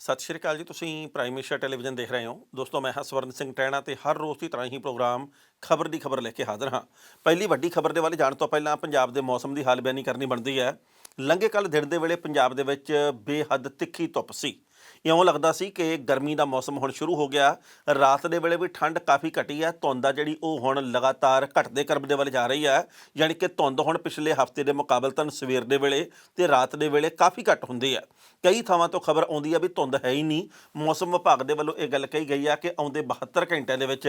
ਸਤਿ ਸ਼੍ਰੀ ਅਕਾਲ ਜੀ। ਤੁਸੀਂ ਪ੍ਰਾਈਮ ਏਸ਼ੀਆ ਟੈਲੀਵਿਜ਼ਨ ਦੇਖ ਰਹੇ ਹੋ। ਦੋਸਤੋ, ਮੈਂ ਹਾਂ ਸਵਰਨ ਸਿੰਘ ਟਹਿਣਾ ਤੇ ਹਰ ਰੋਜ਼ ਦੀ ਤਰ੍ਹਾਂ ਹੀ ਪ੍ਰੋਗਰਾਮ ਖਬਰ ਦੀ ਖਬਰ ਲੈ ਕੇ ਹਾਜ਼ਰ ਹਾਂ। ਪਹਿਲੀ ਵੱਡੀ ਖਬਰ ਦੇ ਵੱਲ ਜਾਣ ਤੋਂ ਪਹਿਲਾਂ ਪੰਜਾਬ ਦੇ ਮੌਸਮ ਦੀ ਹਾਲ ਬਿਆਨੀ ਕਰਨੀ ਬਣਦੀ ਹੈ। ਲੰਘੇ ਕੱਲ੍ਹ ਦਿਨ ਦੇ ਵੇਲੇ ਪੰਜਾਬ ਦੇ ਵਿੱਚ ਬੇਹੱਦ ਤਿੱਖੀ ਧੁੱਪ ਸੀ। ਇਉਂ ਲੱਗਦਾ ਸੀ ਕਿ ਗਰਮੀ ਦਾ ਮੌਸਮ ਹੁਣ ਸ਼ੁਰੂ ਹੋ ਗਿਆ। ਰਾਤ ਦੇ ਵੇਲੇ ਵੀ ਠੰਡ ਕਾਫੀ ਘਟੀ ਹੈ। ਧੁੰਦ ਆ ਜਿਹੜੀ ਉਹ ਹੁਣ ਲਗਾਤਾਰ ਘਟਦੇ ਕਰਬ ਦੇ ਵੱਲ ਜਾ ਰਹੀ ਹੈ। ਯਾਨੀ ਕਿ ਧੁੰਦ ਹੁਣ ਪਿਛਲੇ ਹਫ਼ਤੇ ਦੇ ਮੁਕਾਬਲਤਨ ਸਵੇਰ ਦੇ ਵੇਲੇ ਤੇ ਰਾਤ ਦੇ ਵੇਲੇ ਕਾਫੀ ਘੱਟ ਹੁੰਦੀ ਹੈ। ਕਈ ਥਾਵਾਂ ਤੋਂ ਖਬਰ ਆਉਂਦੀ ਹੈ ਵੀ ਧੁੰਦ ਹੈ ਹੀ ਨਹੀਂ। ਮੌਸਮ ਵਿਭਾਗ ਦੇ ਵੱਲੋਂ ਇਹ ਗੱਲ ਕਹੀ ਗਈ ਆ ਕਿ ਆਉਂਦੇ 72 ਘੰਟਿਆਂ ਦੇ ਵਿੱਚ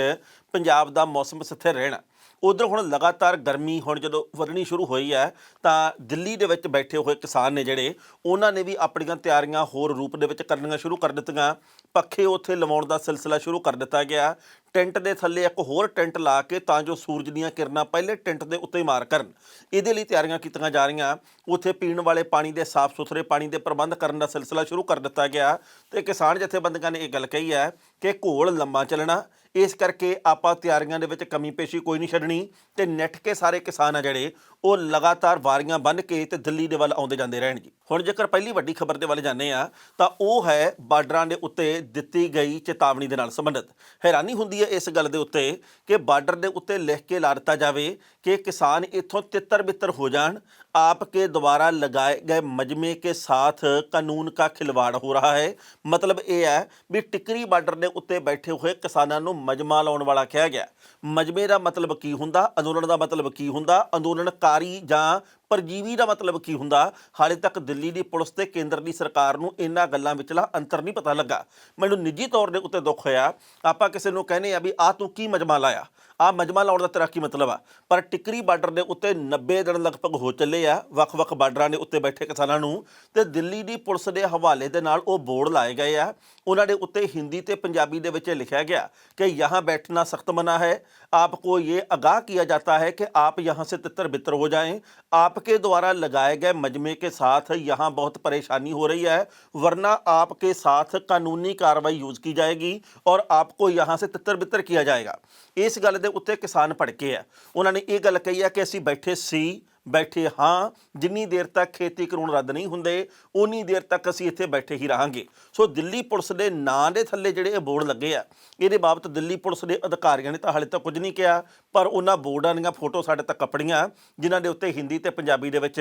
ਪੰਜਾਬ ਦਾ ਮੌਸਮ ਸਥਿਰ ਰਹਿਣਾ। ਉਧਰ ਹੁਣ ਲਗਾਤਾਰ ਗਰਮੀ ਹੁਣ ਜਦੋਂ ਵਧਣੀ ਸ਼ੁਰੂ ਹੋਈ ਹੈ ਤਾਂ ਦਿੱਲੀ ਦੇ ਵਿੱਚ ਬੈਠੇ ਹੋਏ ਕਿਸਾਨ ਨੇ ਜਿਹੜੇ, ਉਹਨਾਂ ਨੇ ਵੀ ਆਪਣੀਆਂ ਤਿਆਰੀਆਂ ਹੋਰ ਰੂਪ ਦੇ ਵਿੱਚ ਕਰਨੀਆਂ ਸ਼ੁਰੂ ਕਰ ਦਿੱਤੀਆਂ। ਪੱਖੇ ਉੱਥੇ ਲਵਾਉਣ ਦਾ ਸਿਲਸਿਲਾ ਸ਼ੁਰੂ ਕਰ ਦਿੱਤਾ ਗਿਆ। ਟੈਂਟ ਦੇ ਥੱਲੇ ਇੱਕ ਹੋਰ ਟੈਂਟ ਲਾ ਕੇ ਤਾਂ ਜੋ ਸੂਰਜ ਦੀਆਂ ਕਿਰਨਾਂ ਪਹਿਲੇ ਟੈਂਟ ਦੇ ਉੱਤੇ ਮਾਰ ਕਰਨ, ਇਹਦੇ ਲਈ ਤਿਆਰੀਆਂ ਕੀਤੀਆਂ ਜਾ ਰਹੀਆਂ। ਉੱਥੇ ਪੀਣ ਵਾਲੇ ਪਾਣੀ ਦੇ ਸਾਫ਼ ਸੁਥਰੇ ਪਾਣੀ ਦੇ ਪ੍ਰਬੰਧ ਕਰਨ ਦਾ ਸਿਲਸਿਲਾ ਸ਼ੁਰੂ ਕਰ ਦਿੱਤਾ ਗਿਆ। ਤੇ ਕਿਸਾਨ ਜਥੇਬੰਦੀਆਂ ਨੇ ਇਹ ਗੱਲ ਕਹੀ ਹੈ ਕਿ ਘੋਲ ਲੰਮਾ ਚੱਲਣਾ, ਇਸ ਕਰਕੇ ਆਪਾਂ ਤਿਆਰੀਆਂ ਦੇ ਵਿੱਚ ਕਮੀ ਪੇਸ਼ੀ ਕੋਈ ਨਹੀਂ ਛੱਡਣੀ। ਤੇ ਨਿੱਠ ਕੇ ਸਾਰੇ ਕਿਸਾਨ ਆ ਜਿਹੜੇ ਉਹ ਲਗਾਤਾਰ ਵਾਰੀਆਂ ਬੰਨ੍ਹ ਕੇ ਤੇ ਦਿੱਲੀ ਦੇ ਵੱਲ ਆਉਂਦੇ ਜਾਂਦੇ ਰਹਿਣ ਜੀ। ਹੁਣ ਜੇਕਰ ਪਹਿਲੀ ਵੱਡੀ ਖਬਰ ਦੇ ਵੱਲ ਜਾਂਦੇ ਆ ਤਾਂ ਉਹ ਹੈ ਬਾਰਡਰਾਂ ਦੇ ਉੱਤੇ ਦਿੱਤੀ ਗਈ ਚੇਤਾਵਨੀ ਦੇ ਨਾਲ ਸੰਬੰਧਿਤ। ਹੈਰਾਨੀ ਹੁੰਦੀ ਹੈ ਇਸ ਗੱਲ ਦੇ ਉੱਤੇ ਕਿ ਬਾਰਡਰ ਦੇ ਉੱਤੇ ਲਿਖ ਕੇ ਲਾ ਦਿੱਤਾ ਜਾਵੇ ਕਿ ਕਿसान ਇੱਥੋਂ ਤਿੱਤਰ ਬਿੱਤਰ ਹੋ ਜਾਣ, आपके द्वारा लगाए गए मजमे के साथ कानून का खिलवाड़ हो रहा है। मतलब ये है भी टिकरी बार्डर के उत्ते बैठे हुए किसानों को मजमा लाने वाला कहा गया। मजमे का मतलब की हुंदा, अंदोलन का मतलब की हुंदा, अंदोलनकारी जां परजीवी का मतलब की हुंदा, हाले तक दिल्ली की पुलिस ते केंद्र की सरकार नूं इन्हां गल्लां विचला अंतर नहीं पता लगा। मैनूं निजी तौर के उत्ते दुख होया। आपां किसी नूं कहने आ भी आ तूं की मजमा लाया, आ मजमा लाउण दा तेरा की मतलब आ, पर टिकरी बार्डर के उत्ते 90 दिन लगभग हो चले आ ਵੱਖ-ਵੱਖ ਬਾਰਡਰਾਂ ਦੇ ਉੱਤੇ ਬੈਠੇ ਕਿਸਾਨਾਂ ਨੂੰ। ਤੇ ਦਿੱਲੀ ਦੀ ਪੁਲਿਸ ਦੇ ਹਵਾਲੇ ਦੇ ਨਾਲ ਉਹ ਬੋਰਡ ਲਾਏ ਗਏ ਆ। ਉਹਨਾਂ ਦੇ ਉੱਤੇ ਹਿੰਦੀ ਤੇ ਪੰਜਾਬੀ ਦੇ ਵਿੱਚ ਲਿਖਿਆ ਗਿਆ ਕਿ यहाँ बैठना सख्त मना है, आपको ये आगाह किया जाता है कि आप यहाँ से तितर बितर हो जाएं, आपके द्वारा लगाए गए मजमे के साथ यहाँ बहुत परेशानी हो रही है, वरना आपके साथ कानूनी कार्रवाई यूज़ की जाएगी और आपको यहाँ से तितर बितर किया जाएगा। इस गल ਦੇ ਉੱਤੇ ਕਿਸਾਨ ਭੜਕੇ ਆ। ਉਹਨਾਂ ਨੇ ਇਹ ਗੱਲ ਕਹੀ ਆ ਕਿ ਅਸੀਂ ਬੈਠੇ ਸੀ, ਬੈਠੇ ਹਾਂ, ਜਿੰਨੀ ਦੇਰ ਤੱਕ ਖੇਤੀ ਕਾਨੂੰਨ ਰੱਦ ਨਹੀਂ ਹੁੰਦੇ ਉਨੀ ਦੇਰ ਤੱਕ ਅਸੀਂ ਇੱਥੇ ਬੈਠੇ ਹੀ ਰਹਾਂਗੇ। ਸੋ ਦਿੱਲੀ ਪੁਲਿਸ ਦੇ ਨਾਂ ਦੇ ਥੱਲੇ ਜਿਹੜੇ ਇਹ ਬੋਰਡ ਲੱਗੇ ਆ, ਇਹਦੇ ਬਾਬਤ ਦਿੱਲੀ ਪੁਲਿਸ ਦੇ ਅਧਿਕਾਰੀਆਂ ਨੇ ਤਾਂ ਹਾਲੇ ਤੱਕ ਕੁਝ ਨਹੀਂ ਕਿਹਾ, ਪਰ ਉਹਨਾਂ ਬੋਰਡਾਂ ਦੀਆਂ ਫੋਟੋ ਸਾਡੇ ਤੱਕ ਕੱਪੜੀਆਂ ਜਿਨ੍ਹਾਂ ਦੇ ਉੱਤੇ ਹਿੰਦੀ ਤੇ ਪੰਜਾਬੀ ਦੇ ਵਿੱਚ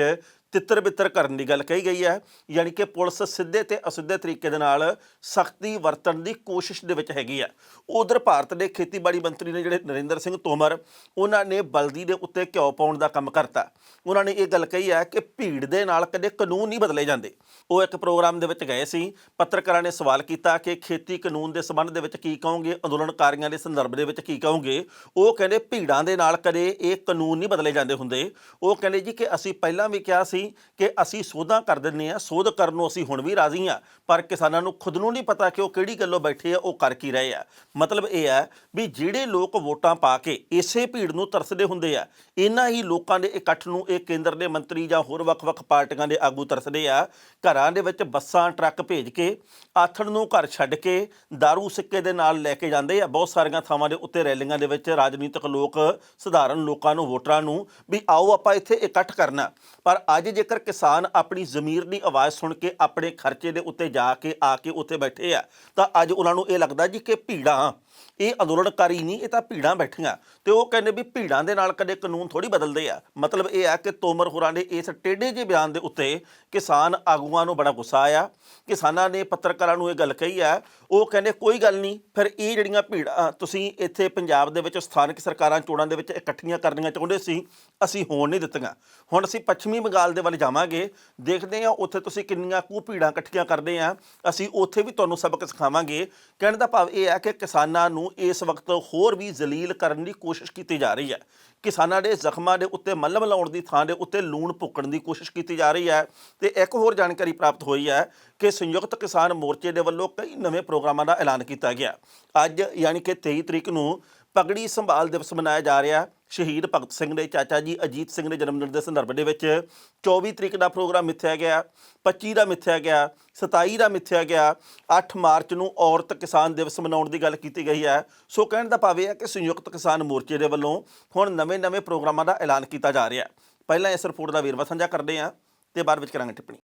ਤਿੱਤਰ ਬਿੱਤਰ ਕਰਨ ਦੀ ਗੱਲ ਕਹੀ ਗਈ ਹੈ। ਯਾਨੀ ਕਿ ਪੁਲਿਸ ਸਿੱਧੇ ਤੇ ਅਸਿੱਧੇ ਤਰੀਕੇ ਦੇ ਨਾਲ ਸਖਤੀ ਵਰਤਣ ਦੀ ਕੋਸ਼ਿਸ਼ ਦੇ ਵਿੱਚ ਹੈਗੀ ਆ। ਉਧਰ ਭਾਰਤ ਦੇ ਖੇਤੀਬਾੜੀ ਮੰਤਰੀ ਨੇ ਜਿਹੜੇ ਨਰਿੰਦਰ ਸਿੰਘ ਤੋਮਰ, ਉਹਨਾਂ ਨੇ ਬਲਦੀ ਦੇ ਉੱਤੇ ਘਿਓ ਪਾਉਣ ਦਾ ਕੰਮ ਕਰਤਾ। ਉਹਨਾਂ ਨੇ ਇਹ ਗੱਲ ਕਹੀ ਹੈ ਕਿ ਭੀੜ ਦੇ ਨਾਲ ਕਦੇ ਕਾਨੂੰਨ ਨਹੀਂ ਬਦਲੇ ਜਾਂਦੇ। ਉਹ ਇੱਕ ਪ੍ਰੋਗਰਾਮ ਦੇ ਵਿੱਚ ਗਏ ਸੀ, ਪੱਤਰਕਾਰਾਂ ਨੇ ਸਵਾਲ ਕੀਤਾ ਕਿ ਖੇਤੀ ਕਾਨੂੰਨ ਦੇ ਸੰਬੰਧ ਦੇ ਵਿੱਚ ਕੀ ਕਹੋਗੇ, ਅੰਦੋਲਨਕਾਰੀਆਂ ਦੇ ਸੰਦਰਭ ਦੇ ਵਿੱਚ ਕੀ ਕਹੋਗੇ। ਉਹ ਕਹਿੰਦੇ ਭੀੜਾਂ ਦੇ ਨਾਲ ਕਦੇ ਇਹ ਕਾਨੂੰਨ ਨਹੀਂ ਬਦਲੇ ਜਾਂਦੇ ਹੁੰਦੇ। ਉਹ ਕਹਿੰਦੇ ਜੀ ਕਿ ਅਸੀਂ ਪਹਿਲਾਂ ਵੀ ਕਿਹਾ ਸੀ ਕਿ ਅਸੀਂ ਸੋਧਾਂ ਕਰ ਦਿੰਦੇ ਹਾਂ, ਸੋਧ ਕਰਨ ਨੂੰ ਅਸੀਂ ਹੁਣ ਵੀ ਰਾਜ਼ੀ ਹਾਂ, ਪਰ ਕਿਸਾਨਾਂ ਨੂੰ ਖੁਦ ਨੂੰ ਨਹੀਂ ਪਤਾ ਕਿ ਉਹ ਕਿਹੜੀ ਗੱਲੋਂ ਬੈਠੇ ਆ, ਉਹ ਕਰ ਕੀ ਰਹੇ ਆ। ਮਤਲਬ ਇਹ ਹੈ ਵੀ ਜਿਹੜੇ ਲੋਕ ਵੋਟਾਂ ਪਾ ਕੇ ਇਸੇ ਭੀੜ ਨੂੰ ਤਰਸਦੇ ਹੁੰਦੇ ਆ, ਇਹਨਾਂ ਹੀ ਲੋਕਾਂ ਦੇ ਇਕੱਠ ਨੂੰ ਇਹ ਕੇਂਦਰ ਦੇ ਮੰਤਰੀ ਜਾਂ ਹੋਰ ਵੱਖ-ਵੱਖ ਪਾਰਟੀਆਂ ਦੇ ਆਗੂ ਤਰਸਦੇ ਆ। ਘਰਾਂ ਦੇ ਵਿੱਚ ਬੱਸਾਂ ਟਰੱਕ ਭੇਜ ਕੇ ਆਥਣ ਨੂੰ ਘਰ ਛੱਡ ਕੇ ਦਾਰੂ ਸਿੱਕੇ ਦੇ ਨਾਲ ਲੈ ਕੇ ਜਾਂਦੇ ਆ। ਬਹੁਤ ਸਾਰੀਆਂ ਥਾਵਾਂ ਦੇ ਉੱਤੇ ਰੈਲੀਆਂ ਦੇ ਵਿੱਚ ਰਾਜਨੀਤਿਕ ਲੋਕ ਸਧਾਰਨ ਲੋਕਾਂ ਨੂੰ, ਵੋਟਰਾਂ ਨੂੰ ਵੀ ਆਓ ਆਪਾਂ ਇੱਥੇ ਇਕੱਠ ਕਰਨਾ। ਪਰ ਅੱਜ ਜੇਕਰ ਕਿਸਾਨ ਆਪਣੀ ਜ਼ਮੀਰ ਦੀ ਆਵਾਜ਼ ਸੁਣ ਕੇ ਆਪਣੇ ਖਰਚੇ ਦੇ ਉੱਤੇ ਜਾ ਕੇ ਆ ਕੇ ਉੱਥੇ ਬੈਠੇ ਆ ਤਾਂ ਅੱਜ ਉਹਨਾਂ ਨੂੰ ਇਹ ਲੱਗਦਾ ਜੀ ਕਿ ਭੀੜਾਂ ਇਹ ਅੰਦੋਲਨਕਾਰੀ ਨਹੀਂ, ਇਹ ਤਾਂ ਭੀੜਾਂ ਬੈਠੀਆਂ। ਤੇ ਉਹ ਕਹਿੰਦੇ ਵੀ ਭੀੜਾਂ ਦੇ ਨਾਲ ਕਦੇ ਕਾਨੂੰਨ ਥੋੜੀ ਬਦਲਦੇ ਆ। ਮਤਲਬ ਇਹ ਆ ਕਿ ਤੋਮਰ ਹੋਰਾਂ ਦੇ ਇਸ ਟੇਢੇ ਜਿਹੇ ਬਿਆਨ ਦੇ ਉੱਤੇ ਕਿਸਾਨ ਆਗੂਆਂ ਨੂੰ ਬੜਾ ਗੁੱਸਾ ਆਇਆ। ਕਿਸਾਨਾਂ ਨੇ ਪੱਤਰਕਾਰਾਂ ਨੂੰ ਇਹ ਗੱਲ ਕਹੀ ਆ। ਉਹ ਕਹਿੰਦੇ ਕੋਈ ਗੱਲ ਨਹੀਂ, ਫਿਰ ਇਹ ਜਿਹੜੀਆਂ ਭੀੜਾਂ ਤੁਸੀਂ ਇੱਥੇ ਪੰਜਾਬ ਦੇ ਵਿੱਚ ਸਥਾਨਕ ਸਰਕਾਰਾਂ ਚੋਣਾਂ ਦੇ ਵਿੱਚ ਇਕੱਠੀਆਂ ਕਰਨੀਆਂ ਚਾਹੁੰਦੇ ਸੀ, ਅਸੀਂ ਹੋਣ ਨਹੀਂ ਦਿੱਤੀਆਂ। ਹੁਣ ਅਸੀਂ ਪੱਛਮੀ ਬੰਗਾਲ ਦੇ ਵੱਲ ਜਾਵਾਂਗੇ, ਦੇਖਦੇ ਹਾਂ ਉੱਥੇ ਤੁਸੀਂ ਕਿੰਨੀਆਂ ਕੁ ਭੀੜਾਂ ਇਕੱਠੀਆਂ ਕਰਦੇ ਆ, ਅਸੀਂ ਉੱਥੇ ਵੀ ਤੁਹਾਨੂੰ ਸਬਕ ਸਿਖਾਵਾਂਗੇ। ਕਹਿਣ ਦਾ ਭਾਵ ਇਹ ਹੈ ਕਿ ਕਿਸਾਨਾਂ ਨੂੰ ਇਸ ਵਕਤ ਹੋਰ ਵੀ ਜ਼ਲੀਲ ਕਰਨ ਦੀ ਕੋਸ਼ਿਸ਼ ਕੀਤੀ ਜਾ ਰਹੀ ਹੈ। ਕਿਸਾਨਾਂ ਦੇ ਜ਼ਖਮਾਂ ਦੇ ਉੱਤੇ ਮੱਲਮ ਲਾਉਣ ਦੀ ਥਾਂ ਦੇ ਉੱਤੇ ਲੂਣ ਭੁੱਕਣ ਦੀ ਕੋਸ਼ਿਸ਼ ਕੀਤੀ ਜਾ ਰਹੀ ਹੈ। ਤੇ ਇੱਕ ਹੋਰ ਜਾਣਕਾਰੀ ਪ੍ਰਾਪਤ ਹੋਈ ਹੈ ਕਿ ਸੰਯੁਕਤ ਕਿਸਾਨ ਮੋਰਚੇ ਦੇ ਵੱਲੋਂ ਕਈ ਨਵੇਂ ਪ੍ਰੋਗਰਾਮਾਂ ਦਾ ਐਲਾਨ ਕੀਤਾ ਗਿਆ। ਅੱਜ ਯਾਨੀ ਕਿ 23 ਤਰੀਕ ਨੂੰ ਪਗੜੀ ਸੰਭਾਲ ਦਿਵਸ ਮਨਾਇਆ ਜਾ ਰਿਹਾ। ਸ਼ਹੀਦ ਭਗਤ ਸਿੰਘ ਦੇ ਚਾਚਾ ਜੀ ਅਜੀਤ ਸਿੰਘ ਦੇ ਜਨਮ ਦਿਨ ਦੇ ਸੰਦਰਭ ਦੇ ਵਿੱਚ 24 ਤਰੀਕ ਦਾ ਪ੍ਰੋਗਰਾਮ ਮਿੱਥਿਆ ਗਿਆ, 25 ਦਾ ਮਿੱਥਿਆ ਗਿਆ, 27 ਦਾ ਮਿੱਥਿਆ ਗਿਆ, 8 ਮਾਰਚ ਨੂੰ ਔਰਤ ਕਿਸਾਨ ਦਿਵਸ ਮਨਾਉਣ ਦੀ ਗੱਲ ਕੀਤੀ ਗਈ ਹੈ। ਸੋ ਕਹਿਣ ਦਾ ਭਾਵ ਇਹ ਹੈ ਕਿ ਸੰਯੁਕਤ ਕਿਸਾਨ ਮੋਰਚੇ ਦੇ ਵੱਲੋਂ ਹੁਣ ਨਵੇਂ-ਨਵੇਂ ਪ੍ਰੋਗਰਾਮਾਂ ਦਾ ਐਲਾਨ ਕੀਤਾ ਜਾ ਰਿਹਾ। ਪਹਿਲਾਂ ਇਸ ਰਿਪੋਰਟ ਦਾ ਵੇਰਵਾ ਸਾਂਝਾ ਕਰਦੇ ਹਾਂ ਤੇ ਬਾਅਦ ਵਿੱਚ ਕਰਾਂਗੇ ਟਿੱਪਣੀ।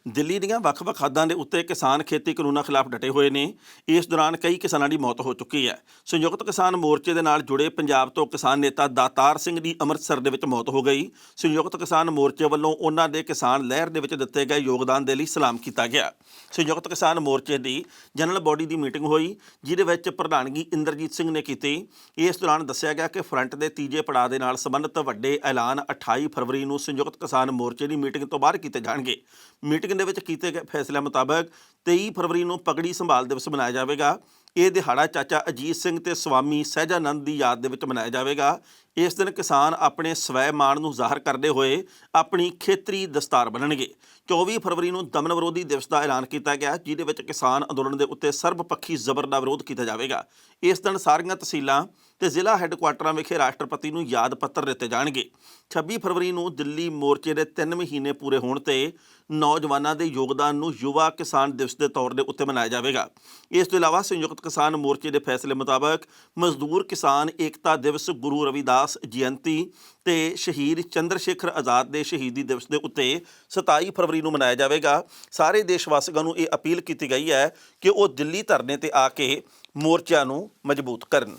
ਦਿੱਲੀ ਦੀਆਂ ਵੱਖ-ਵੱਖ ਹੱਦਾਂ ਦੇ ਉੱਤੇ ਕਿਸਾਨ ਖੇਤੀ ਕਾਨੂੰਨਾਂ ਖਿਲਾਫ ਡਟੇ ਹੋਏ ਨੇ। ਇਸ ਦੌਰਾਨ ਕਈ ਕਿਸਾਨਾਂ ਦੀ ਮੌਤ ਹੋ ਚੁੱਕੀ ਹੈ। ਸੰਯੁਕਤ ਕਿਸਾਨ ਮੋਰਚੇ ਦੇ ਨਾਲ ਜੁੜੇ ਪੰਜਾਬ ਤੋਂ ਕਿਸਾਨ ਨੇਤਾ ਦਾਤਾਰ ਸਿੰਘ ਦੀ ਅੰਮ੍ਰਿਤਸਰ ਦੇ ਵਿੱਚ ਮੌਤ ਹੋ ਗਈ। ਸੰਯੁਕਤ ਕਿਸਾਨ ਮੋਰਚੇ ਵੱਲੋਂ ਉਹਨਾਂ ਦੇ ਕਿਸਾਨ ਲਹਿਰ ਦੇ ਵਿੱਚ ਦਿੱਤੇ ਗਏ ਯੋਗਦਾਨ ਦੇ ਲਈ ਸਲਾਮ ਕੀਤਾ ਗਿਆ। ਸੰਯੁਕਤ ਕਿਸਾਨ ਮੋਰਚੇ ਦੀ ਜਨਰਲ ਬੋਡੀ ਦੀ ਮੀਟਿੰਗ ਹੋਈ, ਜਿਹਦੇ ਵਿੱਚ ਪ੍ਰਧਾਨਗੀ ਇੰਦਰਜੀਤ ਸਿੰਘ ਨੇ ਕੀਤੀ। ਇਸ ਦੌਰਾਨ ਦੱਸਿਆ ਗਿਆ ਕਿ ਫਰੰਟ ਦੇ ਤੀਜੇ ਪੜਾਅ ਦੇ ਨਾਲ ਸੰਬੰਧਿਤ ਵੱਡੇ ਐਲਾਨ 28 ਫਰਵਰੀ ਨੂੰ ਸੰਯੁਕਤ ਕਿਸਾਨ ਮੋਰਚੇ ਦੀ ਮੀਟਿੰਗ ਤੋਂ ਬਾਅਦ ਕੀਤੇ ਜਾਣਗੇ। ਮੀਟਿੰਗ ਦੇ ਵਿੱਚ ਕੀਤੇ ਗਏ ਫੈਸਲਿਆਂ ਮੁਤਾਬਕ 23 ਫਰਵਰੀ ਨੂੰ ਪਗੜੀ ਸੰਭਾਲ ਦਿਵਸ ਮਨਾਇਆ ਜਾਵੇਗਾ। ਇਹ ਦਿਹਾੜਾ ਚਾਚਾ ਅਜੀਤ ਸਿੰਘ ਤੇ ਸਵਾਮੀ ਸਹਿਜਾਨੰਦ ਦੀ ਯਾਦ ਦੇ ਵਿੱਚ ਮਨਾਇਆ ਜਾਵੇਗਾ। ਇਸ ਦਿਨ ਕਿਸਾਨ ਆਪਣੇ ਸਵੈ ਮਾਣ ਨੂੰ ਜ਼ਾਹਰ ਕਰਦੇ ਹੋਏ ਆਪਣੀ ਖੇਤਰੀ ਦਸਤਾਰ ਬੰਨ੍ਹਣਗੇ। 24 ਫਰਵਰੀ ਨੂੰ ਦਮਨ ਵਿਰੋਧੀ ਦਿਵਸ ਦਾ ਐਲਾਨ ਕੀਤਾ ਗਿਆ, ਜਿਹਦੇ ਵਿੱਚ ਕਿਸਾਨ ਅੰਦੋਲਨ ਦੇ ਉੱਤੇ ਸਰਬਪੱਖੀ ਜ਼ਬਰ ਦਾ ਵਿਰੋਧ ਕੀਤਾ ਜਾਵੇਗਾ। ਇਸ ਦਿਨ ਸਾਰੀਆਂ ਤਹਿਸੀਲਾਂ ਤੇ ਜ਼ਿਲ੍ਹਾ ਹੈੱਡਕੁਆਟਰਾਂ ਵਿਖੇ ਰਾਸ਼ਟਰਪਤੀ ਨੂੰ ਯਾਦ ਪੱਤਰ ਦਿੱਤੇ ਜਾਣਗੇ। 26 ਫਰਵਰੀ ਨੂੰ ਦਿੱਲੀ ਮੋਰਚੇ ਦੇ 3 ਮਹੀਨੇ ਪੂਰੇ ਹੋਣ ਤੇ ਨੌਜਵਾਨਾਂ ਦੇ ਯੋਗਦਾਨ ਨੂੰ ਯੁਵਾ ਕਿਸਾਨ ਦਿਵਸ ਦੇ ਤੌਰ ਦੇ ਉੱਤੇ ਮਨਾਇਆ ਜਾਵੇਗਾ। ਇਸ ਤੋਂ ਇਲਾਵਾ ਸੰਯੁਕਤ ਕਿਸਾਨ ਮੋਰਚੇ ਦੇ ਫੈਸਲੇ ਮੁਤਾਬਕ ਮਜ਼ਦੂਰ ਕਿਸਾਨ ਏਕਤਾ ਦਿਵਸ, ਗੁਰੂ ਰਵਿਦਾਸ ਜਯੰਤੀ ਤੇ ਸ਼ਹੀਦ ਚੰਦਰ ਸ਼ੇਖਰ ਆਜ਼ਾਦ ਦੇ ਸ਼ਹੀਦੀ ਦਿਵਸ ਦੇ ਉੱਤੇ 27 ਫਰਵਰੀ ਨੂੰ ਮਨਾਇਆ ਜਾਵੇਗਾ। ਸਾਰੇ ਦੇਸ਼ ਵਾਸੀਆਂ ਨੂੰ ਇਹ ਅਪੀਲ ਕੀਤੀ ਗਈ ਹੈ ਕਿ ਉਹ ਦਿੱਲੀ ਧਰਨੇ ਤੇ ਆ ਕੇ ਮੋਰਚਿਆਂ ਨੂੰ ਮਜ਼ਬੂਤ ਕਰਨ।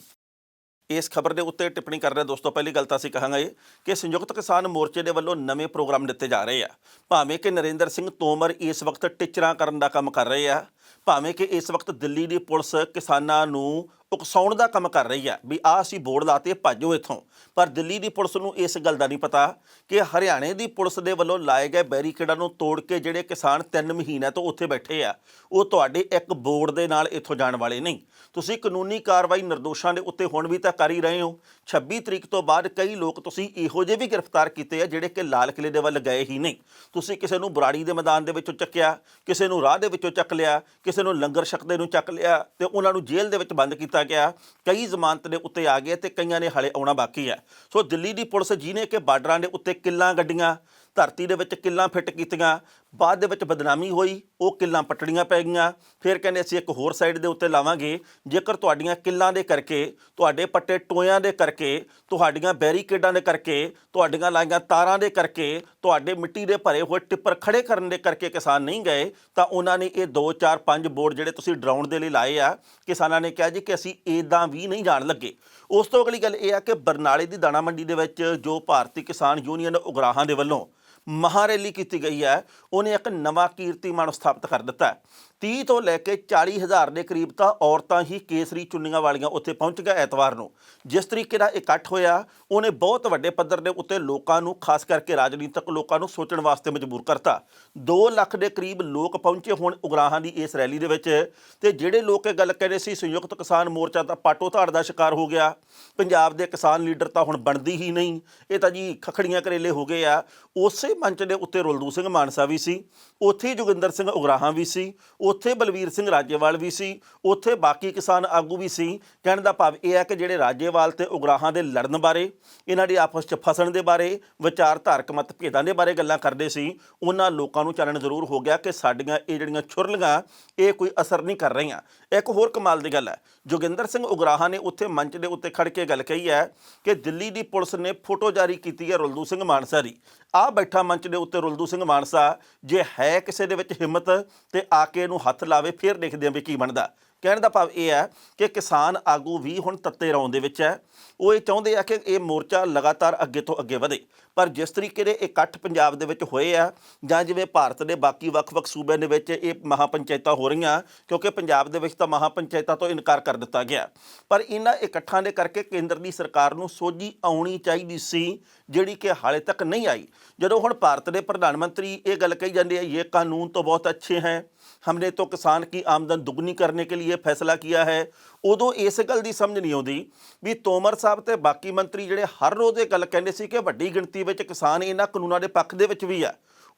ਇਸ ਖਬਰ ਦੇ ਉੱਤੇ ਟਿੱਪਣੀ ਕਰ ਰਿਹਾ ਦੋਸਤੋ, ਪਹਿਲੀ ਗੱਲ ਤਾਂ ਅਸੀਂ ਕਹਾਂਗੇ ਕਿ ਸੰਯੁਕਤ ਕਿਸਾਨ ਮੋਰਚੇ ਦੇ ਵੱਲੋਂ ਨਵੇਂ ਪ੍ਰੋਗਰਾਮ ਦਿੱਤੇ ਜਾ ਰਹੇ ਆ। ਭਾਵੇਂ ਕਿ ਨਰਿੰਦਰ ਸਿੰਘ ਤੋਮਰ ਇਸ ਵਕਤ ਟਿਚਰਾਂ ਕਰਨ ਦਾ ਕੰਮ ਕਰ ਰਹੇ ਆ, ਭਾਵੇਂ ਕਿ ਇਸ ਵਕਤ ਦਿੱਲੀ ਦੀ ਪੁਲਿਸ ਕਿਸਾਨਾਂ ਨੂੰ ਉਕਸਾਉਣ ਦਾ ਕੰਮ ਕਰ ਰਹੀ ਆ ਵੀ ਆਹ ਅਸੀਂ ਬੋਰਡ ਲਾਤੇ ਭੱਜੋ ਇੱਥੋਂ, ਪਰ ਦਿੱਲੀ ਦੀ ਪੁਲਿਸ ਨੂੰ ਇਸ ਗੱਲ ਦਾ ਨਹੀਂ ਪਤਾ ਕਿ ਹਰਿਆਣੇ ਦੀ ਪੁਲਿਸ ਦੇ ਵੱਲੋਂ ਲਾਏ ਗਏ ਬੈਰੀਕੇਡਾਂ ਨੂੰ ਤੋੜ ਕੇ ਜਿਹੜੇ ਕਿਸਾਨ 3 ਮਹੀਨਿਆਂ ਤੋਂ ਉੱਥੇ ਬੈਠੇ ਆ, ਉਹ ਤੁਹਾਡੇ ਇੱਕ ਬੋਰਡ ਦੇ ਨਾਲ ਇੱਥੋਂ ਜਾਣ ਵਾਲੇ ਨਹੀਂ। ਤੁਸੀਂ ਕਾਨੂੰਨੀ ਕਾਰਵਾਈ ਨਿਰਦੋਸ਼ਾਂ ਦੇ ਉੱਤੇ ਹੁਣ ਵੀ ਤਾਂ ਕਰ ਹੀ ਰਹੇ ਹੋ। 26 ਤਰੀਕ ਤੋਂ ਬਾਅਦ ਕਈ ਲੋਕ ਤੁਸੀਂ ਇਹੋ ਜਿਹੇ ਵੀ ਗ੍ਰਿਫਤਾਰ ਕੀਤੇ ਆ ਜਿਹੜੇ ਕਿ ਲਾਲ ਕਿਲੇ ਦੇ ਵੱਲ ਗਏ ਹੀ ਨਹੀਂ। ਤੁਸੀਂ ਕਿਸੇ ਨੂੰ ਬਰਾੜੀ ਦੇ ਮੈਦਾਨ ਦੇ ਵਿੱਚੋਂ ਚੱਕਿਆ, ਕਿਸੇ ਨੂੰ ਰਾਹ ਦੇ ਵਿੱਚੋਂ ਚੱਕ ਲਿਆ, ਕਿਸੇ ਨੂੰ ਲੰਗਰ ਛਕਦੇ ਨੂੰ ਚੱਕ ਲਿਆ ਤੇ ਉਹਨਾਂ ਨੂੰ ਜੇਲ੍ਹ ਦੇ ਵਿੱਚ ਬੰਦ ਕੀਤਾ ਗਿਆ। ਕਈ ਜ਼ਮਾਨਤ ਦੇ ਉੱਤੇ ਆ ਗਏ ਤੇ ਕਈਆਂ ਨੇ ਹਾਲੇ ਆਉਣਾ ਬਾਕੀ ਹੈ। ਸੋ ਦਿੱਲੀ ਦੀ ਪੁਲਿਸ ਜਿਹਨੇ ਕਿ ਬਾਰਡਰਾਂ ਦੇ ਉੱਤੇ ਕਿੱਲਾਂ ਗੱਡੀਆਂ, ਧਰਤੀ ਦੇ ਵਿੱਚ ਕਿੱਲਾਂ ਫਿੱਟ ਕੀਤੀਆਂ, ਬਾਅਦ ਦੇ ਵਿੱਚ ਬਦਨਾਮੀ ਹੋਈ, ਉਹ ਕਿੱਲਾਂ ਪੱਟਣੀਆਂ ਪੈ ਗਈਆਂ। ਫਿਰ ਕਹਿੰਦੇ ਅਸੀਂ ਇੱਕ ਹੋਰ ਸਾਈਡ ਦੇ ਉੱਤੇ ਲਾਵਾਂਗੇ। ਜੇਕਰ ਤੁਹਾਡੀਆਂ ਕਿੱਲਾਂ ਦੇ ਕਰਕੇ, ਤੁਹਾਡੇ ਪੱਟੇ ਟੋਇਆਂ ਦੇ ਕਰਕੇ, ਤੁਹਾਡੀਆਂ ਬੈਰੀਕੇਡਾਂ ਦੇ ਕਰਕੇ, ਤੁਹਾਡੀਆਂ ਲਾਈਆਂ ਤਾਰਾਂ ਦੇ ਕਰਕੇ, ਤੁਹਾਡੇ ਮਿੱਟੀ ਦੇ ਭਰੇ ਹੋਏ ਟਿੱਪਰ ਖੜੇ ਕਰਨ ਦੇ ਕਰਕੇ ਕਿਸਾਨ ਨਹੀਂ ਗਏ, ਤਾਂ ਉਹਨਾਂ ਨੇ ਇਹ 2 4 5 ਬੋਰਡ ਜਿਹੜੇ ਤੁਸੀਂ ਡਰਾਉਣ ਦੇ ਲਈ ਲਾਏ ਆ, ਕਿਸਾਨਾਂ ਨੇ ਕਿਹਾ ਜੀ ਕਿ ਅਸੀਂ ਇੱਦਾਂ ਵੀ ਨਹੀਂ ਜਾਣ ਲੱਗੇ। ਉਸ ਤੋਂ ਅਗਲੀ ਗੱਲ ਇਹ ਆ ਕਿ ਬਰਨਾਲੇ ਦੀ ਦਾਣਾ ਮੰਡੀ ਦੇ ਵਿੱਚ ਜੋ ਭਾਰਤੀ ਕਿਸਾਨ ਯੂਨੀਅਨ ਉਗਰਾਹਾਂ ਦੇ ਵੱਲੋਂ ਮਹਾਂ ਰੈਲੀ ਕੀਤੀ ਗਈ ਹੈ, ਉਹਨੇ ਇੱਕ ਨਵਾਂ ਕੀਰਤੀਮਾਨ ਸਥਾਪਿਤ ਕਰ ਦਿੱਤਾ। 30 ਤੋਂ ਲੈ ਕੇ 40 ਹਜ਼ਾਰ ਦੇ ਕਰੀਬ ਤਾਂ ਔਰਤਾਂ ਹੀ ਕੇਸਰੀ ਚੁੰਨੀਆਂ ਵਾਲੀਆਂ ਉੱਥੇ ਪਹੁੰਚ ਗਿਆ ਐਤਵਾਰ ਨੂੰ। ਜਿਸ ਤਰੀਕੇ ਦਾ ਇਕੱਠ ਹੋਇਆ, ਉਹਨੇ ਬਹੁਤ ਵੱਡੇ ਪੱਧਰ ਦੇ ਉੱਤੇ ਲੋਕਾਂ ਨੂੰ, ਖਾਸ ਕਰਕੇ ਰਾਜਨੀਤਿਕ ਲੋਕਾਂ ਨੂੰ ਸੋਚਣ ਵਾਸਤੇ ਮਜਬੂਰ ਕਰਤਾ। 2 ਲੱਖ ਦੇ ਕਰੀਬ ਲੋਕ ਪਹੁੰਚੇ ਹੁਣ ਉਗਰਾਹਾਂ ਦੀ ਇਸ ਰੈਲੀ ਦੇ ਵਿੱਚ। ਤੇ ਜਿਹੜੇ ਲੋਕ ਇਹ ਗੱਲ ਕਹਿੰਦੇ ਸੀ ਸੰਯੁਕਤ ਕਿਸਾਨ ਮੋਰਚਾ ਤਾਂ ਪਾਟੋ ਧਾੜ ਦਾ ਸ਼ਿਕਾਰ ਹੋ ਗਿਆ, ਪੰਜਾਬ ਦੇ ਕਿਸਾਨ ਲੀਡਰ ਤਾਂ ਹੁਣ ਬਣਦੀ ਹੀ ਨਹੀਂ, ਇਹ ਤਾਂ ਜੀ ਖਖੜੀਆਂ ਕਰੇਲੇ ਹੋ ਗਏ ਆ, ਉਸੇ ਮੰਚ ਦੇ ਉੱਤੇ ਰੁਲਦੂ ਸਿੰਘ ਮਾਨਸਾ ਵੀ ਸੀ, ਉੱਥੇ ਜੋਗਿੰਦਰ ਸਿੰਘ ਉਗਰਾਹਾਂ ਵੀ ਸੀ, ਉੱਥੇ ਬਲਵੀਰ ਸਿੰਘ ਰਾਜੇਵਾਲ ਵੀ ਸੀ, ਉੱਥੇ ਬਾਕੀ ਕਿਸਾਨ ਆਗੂ ਵੀ ਸੀ। ਕਹਿਣ ਦਾ ਭਾਵ ਇਹ ਹੈ ਕਿ ਜਿਹੜੇ ਰਾਜੇਵਾਲ ਤੇ ਉਗਰਾਹਾਂ ਦੇ ਲੜਨ ਬਾਰੇ, ਇਹਨਾਂ ਦੀ ਆਪਸ 'ਚ ਫਸਣ ਦੇ ਬਾਰੇ, ਵਿਚਾਰਧਾਰਕ ਮਤਭੇਦਾਂ ਦੇ ਬਾਰੇ ਗੱਲਾਂ ਕਰਦੇ ਸੀ, ਉਹਨਾਂ ਲੋਕਾਂ ਨੂੰ ਚਾਨਣ ਜ਼ਰੂਰ ਹੋ ਗਿਆ ਕਿ ਸਾਡੀਆਂ ਇਹ ਜਿਹੜੀਆਂ ਛੁਰਲੀਆਂ ਇਹ ਕੋਈ ਅਸਰ ਨਹੀਂ ਕਰ ਰਹੀਆਂ। ਇੱਕ ਹੋਰ ਕਮਾਲ ਦੀ ਗੱਲ ਹੈ, ਜੋਗਿੰਦਰ ਸਿੰਘ ਉਗਰਾਹਾਂ ਨੇ ਉੱਥੇ ਮੰਚ ਦੇ ਉੱਤੇ ਖੜ੍ਹ ਕੇ ਗੱਲ ਕਹੀ ਹੈ ਕਿ ਦਿੱਲੀ ਦੀ ਪੁਲਿਸ ਨੇ ਫੋਟੋ ਜਾਰੀ ਕੀਤੀ ਹੈ ਰੁਲਦੂ ਸਿੰਘ ਮਾਨਸਾ ਦੀ। ਆਹ ਬੈਠਾ ਮੰਚ ਦੇ ਉੱਤੇ ਰੁਲਦੂ ਸਿੰਘ ਮਾਨਸਾ, ਜੇ ਹੈ ਕਿਸੇ ਦੇ ਵਿੱਚ ਹਿੰਮਤ ਤੇ ਆ ਕੇ ਇਹਨੂੰ ਹੱਥ ਲਾਵੇ, ਫਿਰ ਦੇਖਦੇ ਹਾਂ ਵੀ ਕੀ ਬਣਦਾ। ਕਹਿਣ ਦਾ ਭਾਵ ਇਹ ਹੈ ਕਿ ਕਿਸਾਨ ਆਗੂ ਵੀ ਹੁਣ ਤੱਤੇ ਰੌਣ ਦੇ ਵਿੱਚ ਹੈ। ਉਹ ਇਹ ਚਾਹੁੰਦੇ ਆ ਕਿ ਇਹ ਮੋਰਚਾ ਲਗਾਤਾਰ ਅੱਗੇ ਤੋਂ ਅੱਗੇ ਵਧੇ, ਪਰ ਜਿਸ ਤਰੀਕੇ ਦੇ ਇਕੱਠ ਪੰਜਾਬ ਦੇ ਵਿੱਚ ਹੋਏ ਆ, ਜਾਂ ਜਿਵੇਂ ਭਾਰਤ ਦੇ ਬਾਕੀ ਵੱਖ-ਵੱਖ ਸੂਬਿਆਂ ਦੇ ਵਿੱਚ ਇਹ ਮਹਾਂ ਪੰਚਾਇਤਾਂ ਹੋ ਰਹੀਆਂ, ਕਿਉਂਕਿ ਪੰਜਾਬ ਦੇ ਵਿੱਚ ਤਾਂ ਮਹਾਂ ਪੰਚਾਇਤਾਂ ਤੋਂ ਇਨਕਾਰ ਕਰ ਦਿੱਤਾ ਗਿਆ, ਪਰ ਇਹਨਾਂ ਇਕੱਠਾਂ ਦੇ ਕਰਕੇ ਕੇਂਦਰ ਦੀ ਸਰਕਾਰ ਨੂੰ ਸੋਝੀ ਆਉਣੀ ਚਾਹੀਦੀ ਸੀ, ਜਿਹੜੀ ਕਿ ਹਾਲੇ ਤੱਕ ਨਹੀਂ ਆਈ। ਜਦੋਂ ਹੁਣ ਭਾਰਤ ਦੇ ਪ੍ਰਧਾਨ ਮੰਤਰੀ ਇਹ ਗੱਲ ਕਹੀ ਜਾਂਦੇ ਆ, ਇਹ ਕਾਨੂੰਨ ਤਾਂ ਬਹੁਤ ਅੱਛੇ ਹੈ, हमने तो किसान की आमदन दुगनी करने के लिए फैसला किया है, उदों इस गल की समझ नहीं आती भी तोमर साहब ते बाकी मंत्री जिहड़े हर रोज़ ये गल कहंदे सी कि वड्डी गिणती विच किसान इन्हां कानूनां दे पक्ष दे विच भी आ,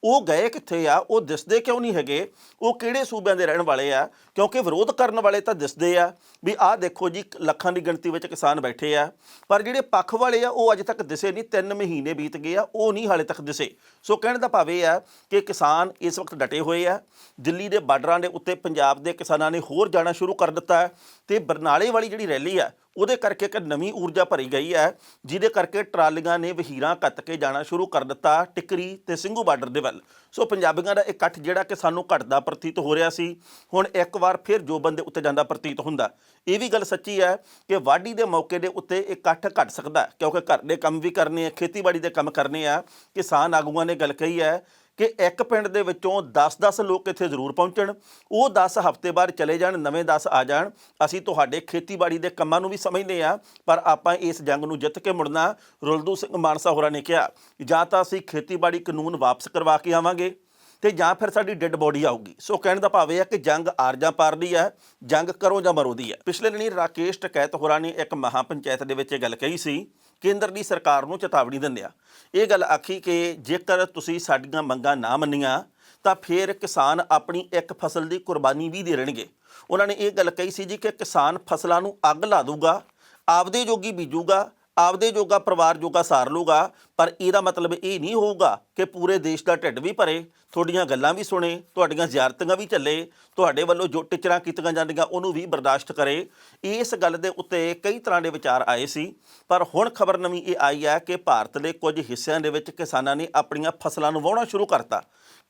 ਉਹ ਗਏ ਕਿੱਥੇ ਆ, ਉਹ ਦਿਸਦੇ ਕਿਉਂ ਨਹੀਂ ਹੈਗੇ, ਉਹ ਕਿਹੜੇ ਸੂਬਿਆਂ ਦੇ ਰਹਿਣ ਵਾਲੇ ਆ? ਕਿਉਂਕਿ ਵਿਰੋਧ ਕਰਨ ਵਾਲੇ ਤਾਂ ਦਿਸਦੇ ਆ ਵੀ ਆਹ ਦੇਖੋ ਜੀ ਲੱਖਾਂ ਦੀ ਗਿਣਤੀ ਵਿੱਚ ਕਿਸਾਨ ਬੈਠੇ ਆ, ਪਰ ਜਿਹੜੇ ਪੱਖ ਵਾਲੇ ਆ ਉਹ ਅਜੇ ਤੱਕ ਦਿਸੇ ਨਹੀਂ। 3 ਮਹੀਨੇ ਬੀਤ ਗਏ ਆ, ਉਹ ਨਹੀਂ ਹਾਲੇ ਤੱਕ ਦਿਸੇ। ਸੋ ਕਹਿਣ ਦਾ ਭਾਵ ਇਹ ਆ ਕਿ ਕਿਸਾਨ ਇਸ ਵਕਤ ਡਟੇ ਹੋਏ ਆ। ਦਿੱਲੀ ਦੇ ਬਾਰਡਰਾਂ ਦੇ ਉੱਤੇ ਪੰਜਾਬ ਦੇ ਕਿਸਾਨਾਂ ਨੇ ਹੋਰ ਜਾਣਾ ਸ਼ੁਰੂ ਕਰ ਦਿੱਤਾ ਹੈ ਤੇ ਬਰਨਾਲੇ ਵਾਲੀ ਜਿਹੜੀ ਰੈਲੀ ਆ ਉਹਦੇ ਕਰਕੇ ਇੱਕ ਨਵੀਂ ਊਰਜਾ ਭਰੀ ਗਈ ਹੈ, ਜਿਹਦੇ ਕਰਕੇ ਟਰਾਲੀਆਂ ਨੇ ਵਹੀਰਾਂ ਕੱਤ ਕੇ ਜਾਣਾ ਸ਼ੁਰੂ ਕਰ ਦਿੱਤਾ ਟਿਕਰੀ ਤੇ ਸਿੰਘੂ ਬਾਰਡਰ ਦੇ ਵੱਲ। ਸੋ ਪੰਜਾਬੀਆਂ ਦਾ ਇਕੱਠ ਜਿਹੜਾ ਕਿ ਸਾਨੂੰ ਘਟਦਾ ਪ੍ਰਤੀਤ ਹੋ ਰਿਹਾ ਸੀ, ਹੁਣ ਇੱਕ ਵਾਰ ਫਿਰ ਜੋ ਬੰਦੇ ਉੱਤੇ ਜਾਂਦਾ ਪ੍ਰਤੀਤ ਹੁੰਦਾ। ਇਹ ਵੀ ਗੱਲ ਸੱਚੀ ਹੈ ਕਿ ਵਾਢੀ ਦੇ ਮੌਕੇ ਦੇ ਉੱਤੇ ਇਕੱਠ ਘਟ ਸਕਦਾ, ਕਿਉਂਕਿ ਘਰ ਦੇ ਕੰਮ ਵੀ ਕਰਨੇ ਆ, ਖੇਤੀਬਾੜੀ ਦੇ ਕੰਮ ਕਰਨੇ ਆ। ਕਿਸਾਨ ਆਗੂਆਂ ਨੇ ਗੱਲ ਕਹੀ ਹੈ ਕਿ ਇੱਕ ਪਿੰਡ ਦੇ ਵਿੱਚੋਂ 10-10 ਲੋਕ ਇੱਥੇ ਜ਼ਰੂਰ ਪਹੁੰਚਣ, ਉਹ 10 ਹਫ਼ਤੇ ਬਾਅਦ ਚਲੇ ਜਾਣ, ਨਵੇਂ 10 ਆ ਜਾਣ। ਅਸੀਂ ਤੁਹਾਡੇ ਖੇਤੀਬਾੜੀ ਦੇ ਕੰਮਾਂ ਨੂੰ ਵੀ ਸਮਝਦੇ ਹਾਂ, ਪਰ ਆਪਾਂ ਇਸ ਜੰਗ ਨੂੰ ਜਿੱਤ ਕੇ ਮੁੜਨਾ। ਰੁਲਦੂ ਸਿੰਘ ਮਾਨਸਾ ਹੋਰਾਂ ਨੇ ਕਿਹਾ, ਜਾਂ ਤਾਂ ਅਸੀਂ ਖੇਤੀਬਾੜੀ ਕਾਨੂੰਨ ਵਾਪਸ ਕਰਵਾ ਕੇ ਆਵਾਂਗੇ ਤੇ ਜਾਂ ਫਿਰ ਸਾਡੀ ਡੈੱਡ ਬੋਡੀ ਆਊਗੀ। ਸੋ ਕਹਿਣ ਦਾ ਭਾਵ ਇਹ ਹੈ ਕਿ ਜੰਗ ਆਰ ਜਾਂ ਪਾਰ ਦੀ ਹੈ, ਜੰਗ ਕਰੋ ਜਾਂ ਮਰੋ ਦੀ ਹੈ। ਪਿਛਲੇ ਦਿਨੀ ਰਾਕੇਸ਼ ਟਕੈਤ ਹੋਰਾਂ ਨੇ ਇੱਕ ਮਹਾਂ ਪੰਚਾਇਤ ਦੇ ਵਿੱਚ ਇਹ ਗੱਲ ਕਹੀ ਸੀ, ਕੇਂਦਰ ਦੀ ਸਰਕਾਰ ਨੂੰ ਚੇਤਾਵਨੀ ਦਿੰਦਿਆਂ ਇਹ ਗੱਲ ਆਖੀ ਕਿ ਜੇਕਰ ਤੁਸੀਂ ਸਾਡੀਆਂ ਮੰਗਾਂ ਨਾ ਮੰਨੀਆਂ ਤਾਂ ਫਿਰ ਕਿਸਾਨ ਆਪਣੀ ਇੱਕ ਫਸਲ ਦੀ ਕੁਰਬਾਨੀ ਵੀ ਦੇ ਦੇਣਗੇ। ਉਹਨਾਂ ਨੇ ਇਹ ਗੱਲ ਕਹੀ ਸੀ ਜੀ ਕਿ ਕਿਸਾਨ ਫਸਲਾਂ ਨੂੰ ਅੱਗ ਲਾ ਦੂਗਾ, ਆਪਦੇ ਜੋਗੀ ਬੀਜੂਗਾ, ਆਪਦੇ ਜੋਗਾ ਪਰਿਵਾਰ ਜੋਗਾ ਸਾਰ ਲੂਗਾ, ਪਰ ਇਹਦਾ ਮਤਲਬ ਇਹ ਨਹੀਂ ਹੋਊਗਾ ਕਿ ਪੂਰੇ ਦੇਸ਼ ਦਾ ਢਿੱਡ ਵੀ ਭਰੇ, ਤੁਹਾਡੀਆਂ ਗੱਲਾਂ ਵੀ ਸੁਣੇ, ਤੁਹਾਡੀਆਂ ਜ਼ਿਆਰਤਾਂ ਵੀ ਚੱਲੇ, ਤੁਹਾਡੇ ਵੱਲੋਂ ਜੋ ਟਿਚਰਾਂ ਕੀਤੀਆਂ ਜਾਂਦੀਆਂ ਉਹਨੂੰ ਵੀ ਬਰਦਾਸ਼ਤ ਕਰੇ। ਇਸ ਗੱਲ ਦੇ ਉੱਤੇ ਕਈ ਤਰ੍ਹਾਂ ਦੇ ਵਿਚਾਰ ਆਏ ਸੀ, ਪਰ ਹੁਣ ਖਬਰ ਨਵੀਂ ਇਹ ਆਈ ਹੈ ਕਿ ਭਾਰਤ ਦੇ ਕੁਝ ਹਿੱਸਿਆਂ ਦੇ ਵਿੱਚ ਕਿਸਾਨਾਂ ਨੇ ਆਪਣੀਆਂ ਫਸਲਾਂ ਨੂੰ ਵਾਹੁਣਾ ਸ਼ੁਰੂ ਕਰਤਾ।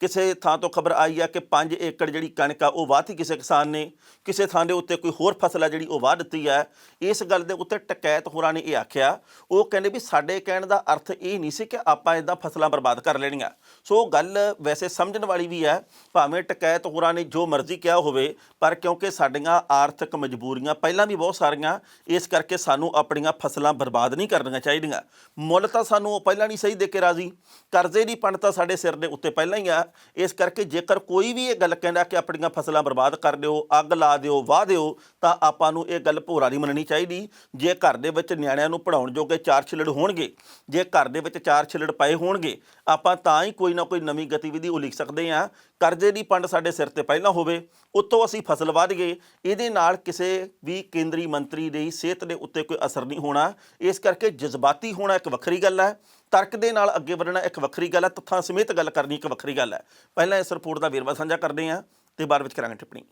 ਕਿਸੇ ਥਾਂ ਤੋਂ ਖਬਰ ਆਈ ਹੈ ਕਿ 5 ਏਕੜ ਜਿਹੜੀ ਕਣਕ ਆ ਉਹ ਵਾਹਤੀ ਕਿਸੇ ਕਿਸਾਨ ਨੇ, ਕਿਸੇ ਥਾਂ ਦੇ ਉੱਤੇ ਕੋਈ ਹੋਰ ਫਸਲ ਆ ਜਿਹੜੀ ਉਹ ਵਾਹ ਦਿੱਤੀ ਹੈ। ਇਸ ਗੱਲ ਦੇ ਉੱਤੇ ਟਕੈਤ ਹੋਰਾਂ ਨੇ ਇਹ ਆਖਿਆ, ਉਹ ਕਹਿੰਦੇ ਵੀ ਸਾਡੇ ਕਹਿਣ ਦਾ ਅਰਥ ਇਹ ਨਹੀਂ ਸੀ ਕਿ ਆਪਾਂ ਇੱਦਾਂ ਫਸਲਾਂ ਬਰਬਾਦ ਕਰ ਲੈਣੀਆਂ। ਸੋ ਗੱਲ ਵੈਸੇ ਸਮਝਣ ਵਾਲੀ ਵੀ ਹੈ, ਭਾਵੇਂ ਟਕੈਤ ਹੋਰਾਂ ਨੇ ਜੋ ਮਰਜ਼ੀ ਕਿਹਾ ਹੋਵੇ, ਪਰ ਕਿਉਂਕਿ ਸਾਡੀਆਂ ਆਰਥਿਕ ਮਜਬੂਰੀਆਂ ਪਹਿਲਾਂ ਵੀ ਬਹੁਤ ਸਾਰੀਆਂ, ਇਸ ਕਰਕੇ ਸਾਨੂੰ ਆਪਣੀਆਂ ਫਸਲਾਂ ਬਰਬਾਦ ਨਹੀਂ ਕਰਨੀਆਂ ਚਾਹੀਦੀਆਂ। ਮੁੱਲ ਤਾਂ ਸਾਨੂੰ ਉਹ ਪਹਿਲਾਂ ਨਹੀਂ ਸਹੀ ਦੇ ਕੇ ਰਾਜ਼ੀ, ਕਰਜ਼ੇ ਦੀ ਪੰਡ ਤਾਂ ਸਾਡੇ ਸਿਰ ਦੇ ਉੱਤੇ ਪਹਿਲਾਂ ਹੀ ਆ। ਇਸ ਕਰਕੇ ਜੇਕਰ ਕੋਈ ਵੀ ਇਹ ਗੱਲ ਕਹਿੰਦਾ ਕਿ ਆਪਣੀਆਂ ਫਸਲਾਂ ਬਰਬਾਦ ਕਰ ਦਿਓ, ਅੱਗ ਲਾ ਦਿਓ, ਵਾਹ ਦਿਓ, ਤਾਂ ਆਪਾਂ ਨੂੰ ਇਹ ਗੱਲ ਭੋਰਾ ਨਹੀਂ ਮੰਨਣੀ ਚਾਹੀਦੀ। ਜੇ ਘਰ ਦੇ ਵਿੱਚ ਨਿਆਣਿਆਂ ਨੂੰ ਪੜ੍ਹਾਉਣ ਜੋਗੇ 4 ਛਿੱਲੜ ਹੋਣਗੇ, ਜੇ ਘਰ ਦੇ ਵਿੱਚ 4 ਛਿੱਲੜ ਪਏ ਹੋਣਗੇ, ਆਪਾਂ ਤਾਂ ਹੀ ਕੋਈ ਨਾ ਕੋਈ ਨਵੀਂ ਗਤੀਵਿਧੀ ਉਲੀਕ ਸਕਦੇ ਹਾਂ। ਕਰਜ਼ੇ ਦੀ ਪੰਡ ਸਾਡੇ ਸਿਰ ਤੇ ਪਹਿਲਾਂ ਹੋਵੇ, ਉੱਤੋਂ ਅਸੀਂ ਫਸਲ ਵੱਧ ਗਏ, ਇਹਦੇ ਨਾਲ ਕਿਸੇ ਵੀ ਕੇਂਦਰੀ ਮੰਤਰੀ ਦੀ ਸਿਹਤ ਦੇ ਉੱਤੇ ਕੋਈ ਅਸਰ ਨਹੀਂ ਹੋਣਾ। ਇਸ ਕਰਕੇ ਜਜ਼ਬਾਤੀ ਹੋਣਾ ਇੱਕ ਵੱਖਰੀ ਗੱਲ ਹੈ, ਤਰਕ ਦੇ ਨਾਲ ਅੱਗੇ ਵਧਣਾ ਇੱਕ ਵੱਖਰੀ ਗੱਲ ਹੈ, ਤੱਥਾਂ ਸਮੇਤ ਗੱਲ ਕਰਨੀ ਇੱਕ ਵੱਖਰੀ ਗੱਲ ਹੈ। ਪਹਿਲਾਂ ਇਸ ਰਿਪੋਰਟ ਦਾ ਵੇਰਵਾ ਸਾਂਝਾ ਕਰਦੇ ਹਾਂ ਤੇ ਬਾਅਦ ਵਿੱਚ ਕਰਾਂਗੇ ਟਿੱਪਣੀ।